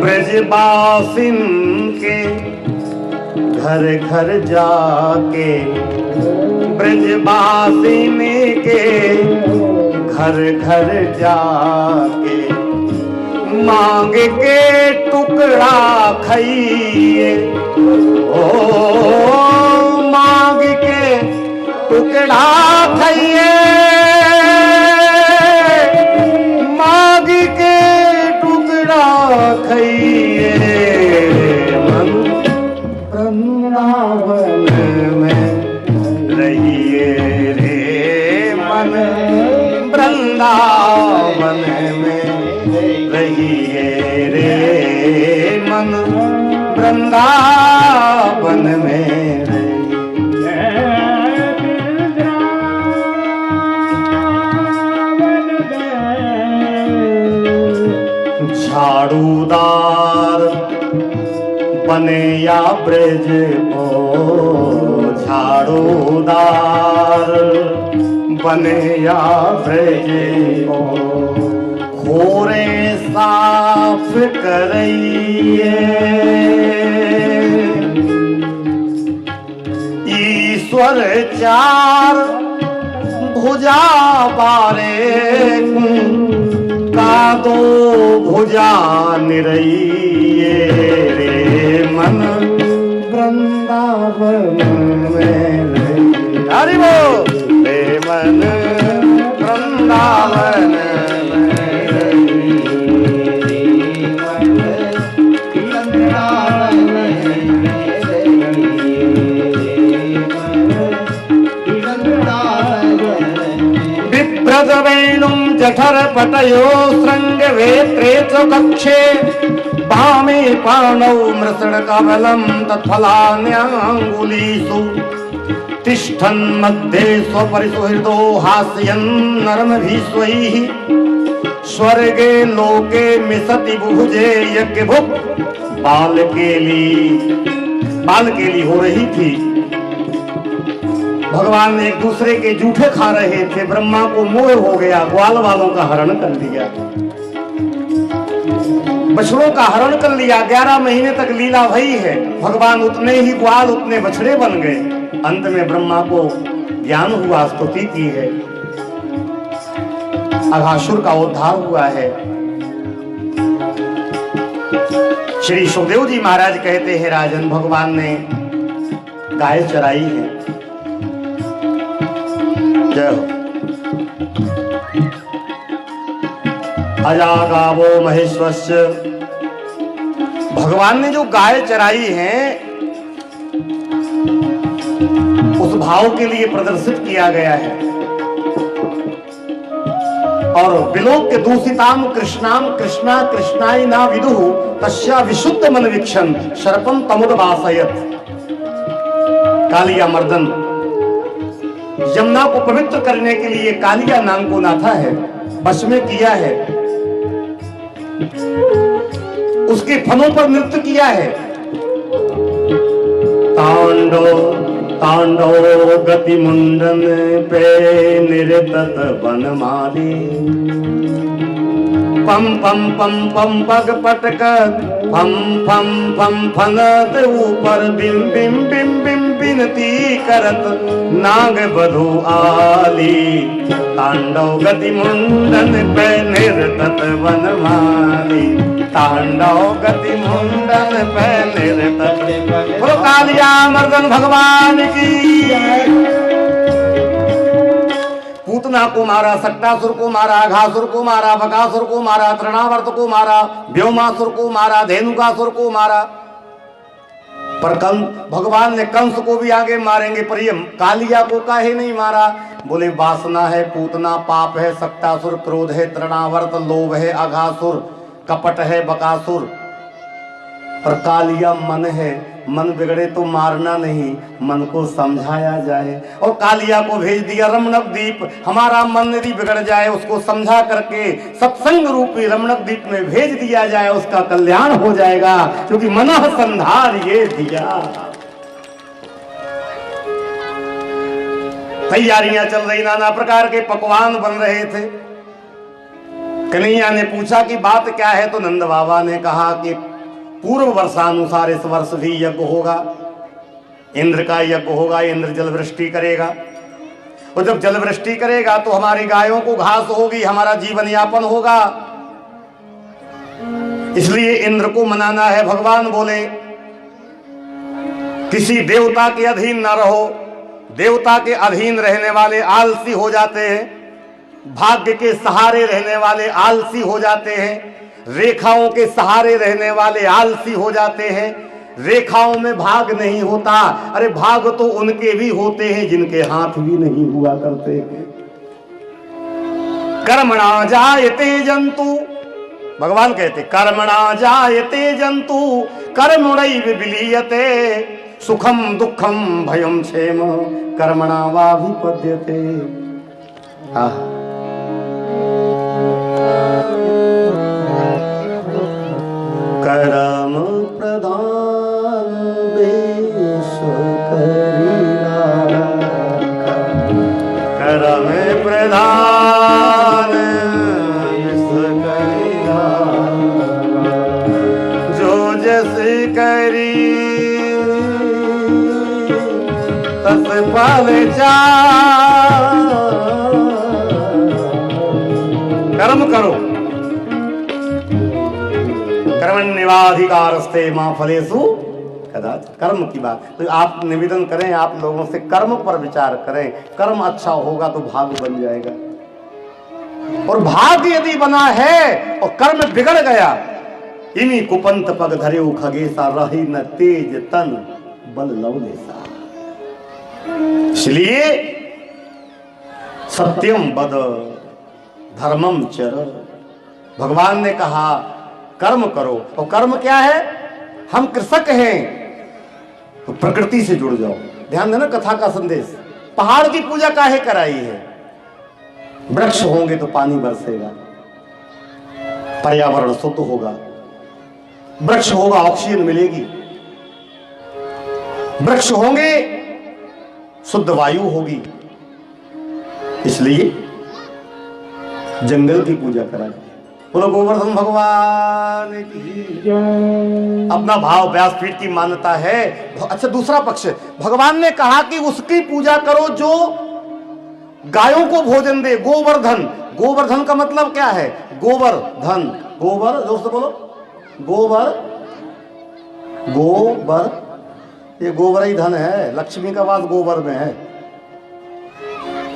ब्रजवासिन के घर घर जाके, ब्रजवासिन के घर घर जाके, मांग के टुकड़ा खाइए, ओ मांग के टुकड़ा खाइए, मांग के टुकड़ा खाइए, मन वृंदावन मन वृंदावन में रही। झाड़ूदार बने या ब्रज को, झाड़ूदार बने या ब्रज को, खोरे साफ करइए। ईश्वर चार भुजा बारे का दो भुजा निरइए। रे मन वृंदावन में रहिए। हरि बोल। रे मन वृंदावन में रहिए। मन वृंदावन में विभ्रज वेणुं जठर पटयो श्रृंग वेत्रे च कक्षे, वामे पाणौ मृषण कमलं तत्फलान्याङ्गुलीषु, तिष्ठन् मध्ये स्वपरिसुहृदो हास्यन् नरमभीष्वैः, स्वर्गे लोके मिसति बुभुजे यज्ञभुक्। बालकेली हो रही थी। भगवान ने एक दूसरे के जूठे खा रहे थे। ब्रह्मा को मोह हो गया, ग्वाल वालों का हरण कर लिया, बछड़ों का हरण कर लिया। 11 महीने तक लीला भई है। भगवान उतने ही ग्वाल उतने बछड़े बन गए। अंत में ब्रह्मा को ज्ञान हुआ, स्तुति की है, अघासुर का उद्धार हुआ है। श्री सुखदेव जी महाराज कहते हैं, राजन भगवान ने गाय चराई है। जय हो। अजागावो महेश्वस्य, भगवान ने जो गाय चराई है उस भाव के लिए प्रदर्शित किया गया है। और विलोक के दूषिताम कृष्णाम कृष्णा कृष्णाय ना विदुः तस्या विशुद्ध मन वीक्षण सर्पम तमुदवासयत। कालिया मर्दन यमुना को पवित्र करने के लिए कालिया नाम को नाथा है, वश में किया है, उसके फलों पर नृत्य किया है। तांडव तांडव गति मुंडन पे निरतत बनमाली, पम पम पम पम पग पटक फम फम फम फनत ऊपर बिम बिम बिम बिम बिनती करत नाग बधु आली। तांडव गति मुंडन पे निरतत बनमाली, तांडव गति मुंडन पे निरतत। बोलो कालिया मर्दन भगवान की। पूतना को मारा, सक्टासुर को मारा, अघासुर को मारा, बकासुर को मारा, तृणावर्त को मारा, व्योमासुर को मारा, धेनुकासुर को मारा। पर भगवान ने कंस को भी आगे मारेंगे, पर ये कालिया को काहे नहीं मारा? बोले वासना है, पूतना पाप है, सक्टासुर क्रोध है, तृणावर्त लोभ है, अघासुर कपट है, बकासुर। पर कालिया मन है, मन बिगड़े तो मारना नहीं, मन को समझाया जाए। और कालिया को भेज दिया रमणक द्वीप। हमारा मन यदि बिगड़ जाए उसको समझा करके सत्संग रूपी रमणक द्वीप में भेज दिया जाए, उसका कल्याण हो जाएगा, क्योंकि मनः संधार ये दिया। तैयारियां चल रही, नाना प्रकार के पकवान बन रहे थे। कन्हैया ने पूछा कि बात क्या है, तो नंद बाबा ने कहा कि पूर्व वर्षानुसार इस वर्ष भी यज्ञ होगा, इंद्र का यज्ञ होगा, इंद्र जल वृष्टि करेगा। और जब जल वृष्टि करेगा तो हमारी गायों को घास होगी, हमारा जीवन यापन होगा, इसलिए इंद्र को मनाना है। भगवान बोले किसी देवता के अधीन ना रहो, देवता के अधीन रहने वाले आलसी हो जाते हैं, भाग्य के सहारे रहने वाले आलसी हो जाते हैं, रेखाओं के सहारे रहने वाले आलसी हो जाते हैं। रेखाओं में भाग नहीं होता, अरे भाग तो उनके भी होते हैं जिनके हाथ भी नहीं हुआ करते हैं। कर्मणा जायते जंतु भगवान कहते कर्मणा जायते जंतु कर्मणैव विलीयते सुखम दुखम भयम क्षेम कर्मणा वाभिपद्यते। कर्म प्रधान देश करीना, कर्म प्रधान देश करीना, जो जैसे करी तस फल जा। कर्म करो, कर्मण्येवाधिकारस्ते मां फलेषु कदाचित्। कर्म की बात तो आप निवेदन करें, आप लोगों से कर्म पर विचार करें। कर्म अच्छा होगा तो भाग्य बन जाएगा, और भाग्य यदि बना है और कर्म बिगड़ गया, इमी कुपंत पग धरेउ खगेसा रही न तेज तन बल लवलेसा। इसलिए सत्यम बद धर्मम चर, भगवान ने कहा कर्म करो। और कर्म क्या है? हम कृषक हैं तो प्रकृति से जुड़ जाओ। ध्यान देना कथा का संदेश। पहाड़ की पूजा काहे कराई है? वृक्ष होंगे तो पानी बरसेगा, पर्यावरण शुद्ध होगा, वृक्ष होगा ऑक्सीजन मिलेगी, वृक्ष होंगे शुद्ध वायु होगी। इसलिए जंगल की पूजा कराई। बोलो गोवर्धन भगवान की। अपना भाव व्यासपीठ की मान्यता है। अच्छा, दूसरा पक्ष, भगवान ने कहा कि उसकी पूजा करो जो गायों को भोजन दे। गोवर्धन, गोवर्धन का मतलब क्या है? गोवर्धन, गोबर, जोर से बोलो, गोबर, गोबर, ये गोबर ही धन है। लक्ष्मी का वास गोबर में है,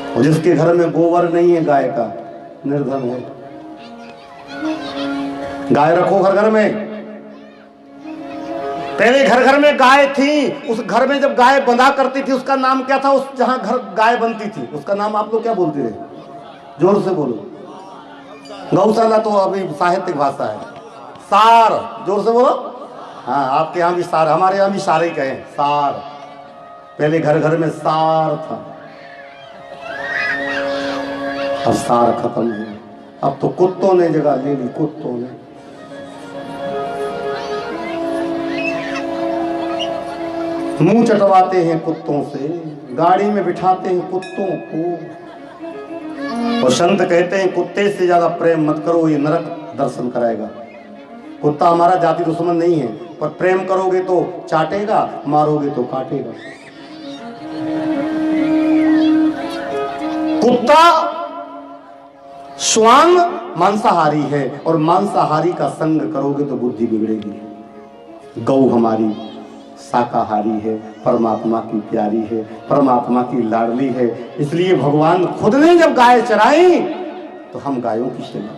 और जिसके घर में गोबर नहीं है गाय का, निर्धन है। गाय रखो घर घर में। पहले घर घर में गाय थी। उस घर में जब गाय बंधा करती थी उसका नाम क्या था? उस जहां घर गाय बनती थी उसका नाम आप लोग क्या बोलते थे? जोर से बोलो। गौशाला तो अभी साहित्यिक भाषा है। सार, जोर से बोलो। हाँ, आपके यहाँ भी सार, हमारे यहाँ भी सारे कहें सार। पहले घर घर में सार था, अब सार खत्म है। अब तो कुत्तों ने जगह ले ली, कुत्तों ने। मुंह चटवाते हैं कुत्तों से, गाड़ी में बिठाते हैं कुत्तों को, और संत कहते हैं कुत्ते से ज्यादा प्रेम मत करो, ये नरक दर्शन कराएगा। कुत्ता हमारा जाति दुश्मन नहीं है, पर प्रेम करोगे तो चाटेगा, मारोगे तो काटेगा। कुत्ता श्वान मांसाहारी है, और मांसाहारी का संग करोगे तो बुद्धि बिगड़ेगी। गौ हमारी शाकाहारी है, परमात्मा की प्यारी है, परमात्मा की लाडली है। इसलिए भगवान खुद ने जब गाय चराई तो हम गायों की सेवा।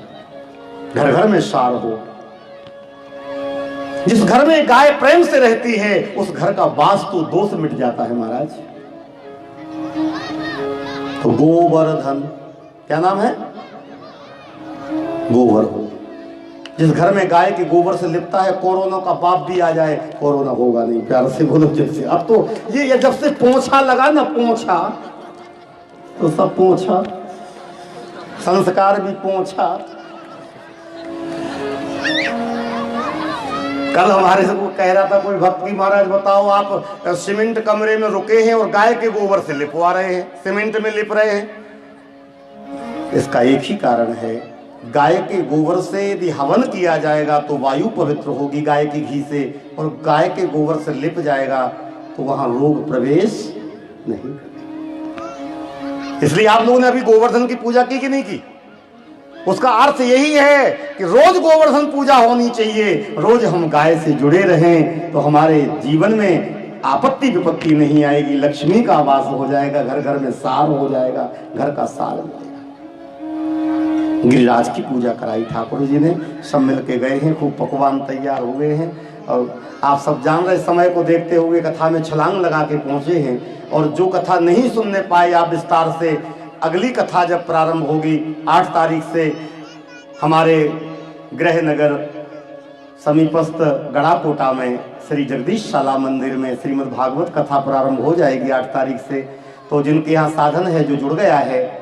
घर घर में सार हो। जिस घर में गाय प्रेम से रहती है उस घर का वास्तु दोष मिट जाता है महाराज। तो गोवर्धन क्या नाम है? गोबर हो। जिस घर में गाय के गोबर से लिपता है, कोरोना का बाप भी आ जाए कोरोना होगा नहीं। प्यार से बोलो जैसे। अब तो ये जब से पोंछा लगा ना, पोंछा तो सब पोंछा, संस्कार भी पोंछा। कल हमारे से कह रहा था कोई भक्त की, महाराज बताओ आप सीमेंट कमरे में रुके हैं और गाय के गोबर से लिपवा रहे हैं, सीमेंट में लिप रहे हैं। इसका एक ही कारण है, गाय के गोबर से यदि हवन किया जाएगा तो वायु पवित्र होगी गाय के घी से, और गाय के गोबर से लिप जाएगा तो वहां रोग प्रवेश नहीं। इसलिए आप लोगों ने अभी गोवर्धन की पूजा की कि नहीं की? उसका अर्थ यही है कि रोज गोवर्धन पूजा होनी चाहिए। रोज हम गाय से जुड़े रहें तो हमारे जीवन में आपत्ति विपत्ति नहीं आएगी, लक्ष्मी का आवास हो जाएगा, घर घर में सार हो जाएगा, घर का सार हो जाएगा। गिरिराज की पूजा कराई ठाकुर जी ने, सब मिल के गए हैं, खूब पकवान तैयार हुए हैं, और आप सब जान रहे समय को देखते हुए कथा में छलांग लगा के पहुंचे हैं। और जो कथा नहीं सुनने पाए आप विस्तार से, अगली कथा जब प्रारंभ होगी 8 तारीख से हमारे गृह नगर समीपस्थ गढ़ाकोटा में श्री जगदीशशाला मंदिर में श्रीमद् भागवत कथा प्रारंभ हो जाएगी 8 तारीख से। तो जिनके यहाँ साधन है, जो जुड़ गया है,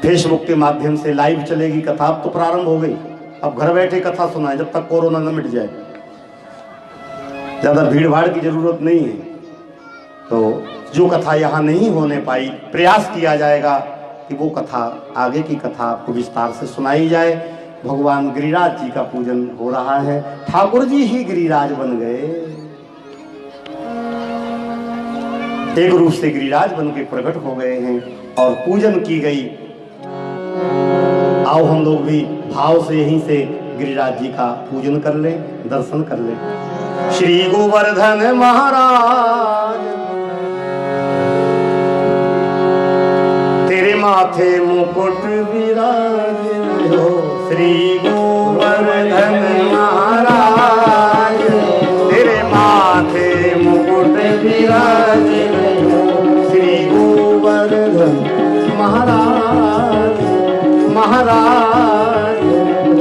फेसबुक के माध्यम से लाइव चलेगी कथा। अब तो प्रारंभ हो गई, अब घर बैठे कथा सुनाए जब तक कोरोना न मिट जाए। ज़्यादा भीड़ भाड़ की जरूरत नहीं है। तो जो कथा यहाँ नहीं होने पाई, प्रयास किया जाएगा कि वो कथा, आगे की कथा आपको विस्तार से सुनाई जाए। भगवान गिरिराज जी का पूजन हो रहा है। ठाकुर जी ही गिरिराज बन गए, एक रूप से गिरिराज बन के प्रकट हो गए हैं और पूजन की गई। आओ हम लोग भी भाव से यहीं से गिरिराज जी का पूजन कर ले, दर्शन कर ले। श्री गोवर्धन महाराज तेरे माथे मुकुट विराज हो। श्री गोवर्धन महाराज तेरे माथे मुकुट विराज हो। श्री गोवर्धन महाराज महाराज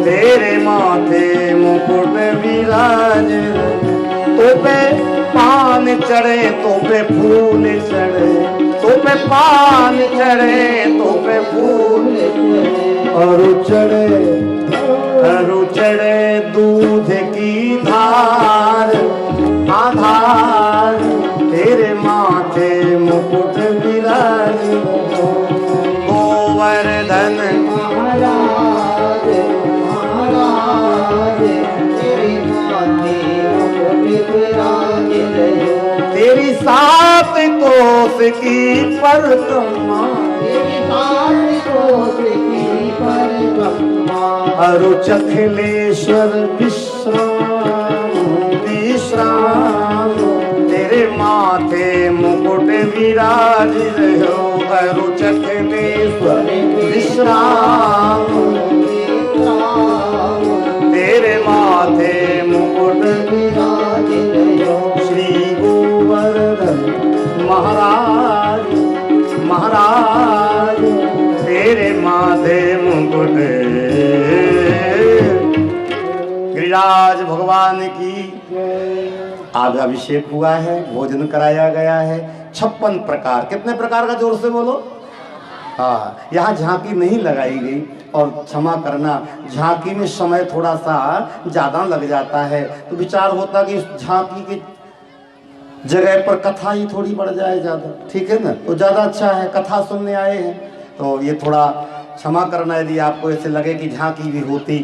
तेरे माथे मुकुट विराज। तो पे पान चढ़े तो पे फूल चढ़े, तो पे पान चढ़े तो पे फूल और चढ़े दूध की धार आधार। तेरे माथे मुकुट विराज गोवर्धन महाराज महाराज तेरे माथे मुकुट विराज। तेरी 7 कोस की परिक्रमा, तेरी 7 कोस की परिक्रमा। अरु चखलेश्वर विश्राम विश्राम तेरे माथे मुकुट विराज रहो। अरु चखलेश्वर विश्राम तेरे माथे मुकुट विराज रहो। श्री गोवर्धन महाराज महाराज तेरे माथे मुकुट। गिरिराज भगवान की आज अभिषेक हुआ है, भोजन कराया गया है। 56 प्रकार, कितने प्रकार का जोर से बोलो। हाँ, यहाँ झांकी नहीं लगाई गई और क्षमा करना, झांकी में समय थोड़ा सा ज्यादा लग जाता है, तो विचार होता कि झांकी की जगह पर कथा ही थोड़ी बढ़ जाए ज्यादा, ठीक है ना, तो ज्यादा अच्छा है। कथा सुनने आए हैं तो ये थोड़ा क्षमा करना। यदि आपको ऐसे लगे कि झांकी भी होती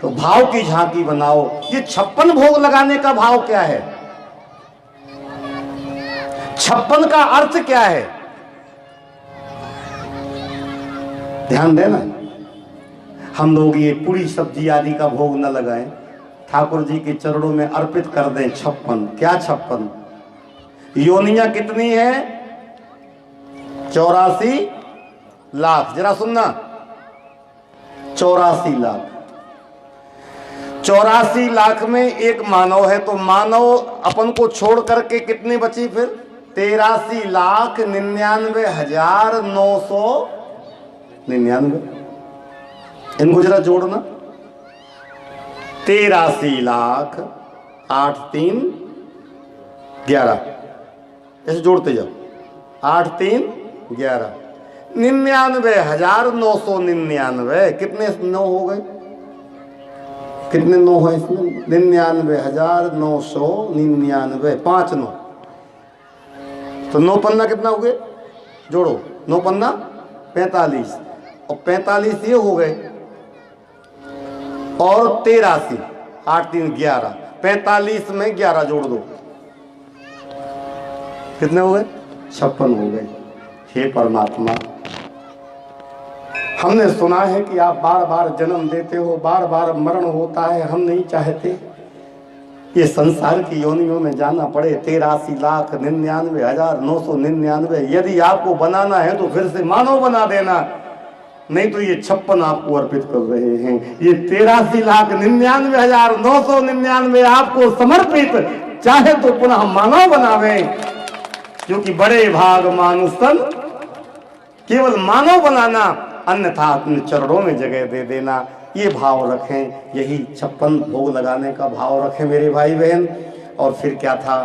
तो भाव की झांकी बनाओ। ये 56 भोग लगाने का भाव क्या है, 56 का अर्थ क्या है, ध्यान देना। हम लोग ये पूरी सब्जी आदि का भोग न लगाएं, ठाकुर जी के चरणों में अर्पित कर दें। 56 क्या 56 योनियां कितनी है? 84 लाख। जरा सुनना, 84 लाख। 84 लाख में एक मानव है, तो मानव अपन को छोड़ करके कितनी बची फिर? 83,99,999। इनको जरा जोड़ना। 83 लाख 8 3 11, ऐसे जोड़ते जाओ। 8 3 11, 99,999। कितने 9 हो गए? कितने 9 है इसमें? 99,999, 5 9। तो 9 पन्ना कितना हो गए? जोड़ो, 9 पन्ना 45, और 45 ये हो गए, और 83, 8 3 11, 45 में 11 जोड़ दो, कितने हो गए? 56 हो गए। हे परमात्मा, हमने सुना है कि आप बार बार जन्म देते हो, बार बार मरण होता है। हम नहीं चाहते ये संसार की योनियों में जाना पड़े। 83,99,999। यदि आपको बनाना है तो फिर से मानव बना देना, नहीं तो ये 56 आपको अर्पित कर रहे हैं। ये 83,99,999 आपको समर्पित, चाहे तो पुनः मानव बनावे, क्योंकि बड़े भाग मानुषन, केवल मानव बनाना, अन्यथा अपने चरणों में जगह दे देना। ये भाव रखें, यही 56 भोग लगाने का भाव रखें मेरे भाई बहन। और फिर क्या था,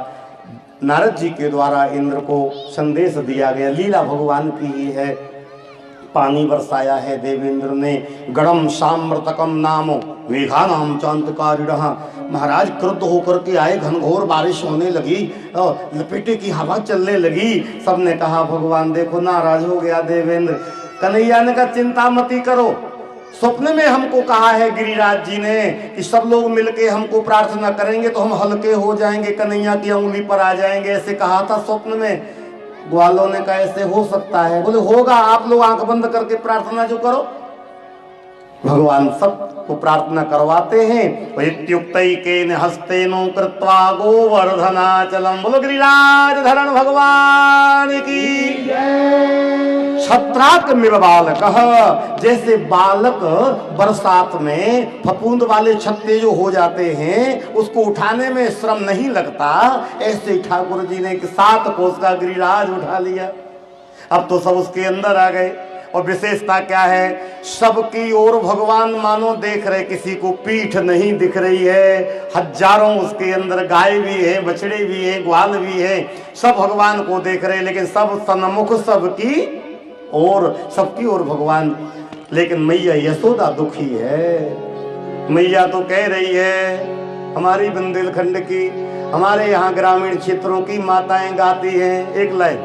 नारद जी के द्वारा इंद्र को संदेश दिया गया, लीला भगवान की ही है। पानी बरसाया है देवेंद्र ने, गणम साम्रतकम नामो मेघानाम चांतकारिणः। महाराज क्रुद्ध होकर के आए, घनघोर बारिश होने लगी, लपेटे की हवा चलने लगी। सबने कहा भगवान देखो नाराज हो गया देवेंद्र। कन्हैया ने कहा चिंता मती करो, स्वप्न में हमको कहा है गिरिराज जी ने कि सब लोग मिलके हमको प्रार्थना करेंगे तो हम हल्के हो जाएंगे, कन्हैया की उंगली पर आ जाएंगे, ऐसे कहा था स्वप्न में। ग्वालों ने कहा ऐसे हो सकता है? बोले होगा, आप लोग आंख बंद करके प्रार्थना जो करो। भगवान सबको प्रार्थना करवाते हैं। इत्युक्तैकेन हस्तेनो कृत्वा गोवर्धनाचलम। बोलो गिरिराज धरण भगवान की छत्राकमिव बालकः। जैसे बालक बरसात में फफूंद वाले छत्ते जो हो जाते हैं उसको उठाने में श्रम नहीं लगता, ऐसे ठाकुर जी ने 7 कोस का गिरिराज उठा लिया। अब तो सब उसके अंदर आ गए। और विशेषता क्या है, सबकी ओर भगवान मानो देख रहे, किसी को पीठ नहीं दिख रही है। हजारों उसके अंदर गाय भी है, बछड़े भी है, ग्वाल भी है, सब भगवान को देख रहे, लेकिन सब सन्मुख सबकी और सबकी ओर भगवान। लेकिन मैया यशोदा दुखी है। मैया तो कह रही है, हमारी बुंदेलखंड की, हमारे यहाँ ग्रामीण क्षेत्रों की माताएं गाती हैं एक लाइन,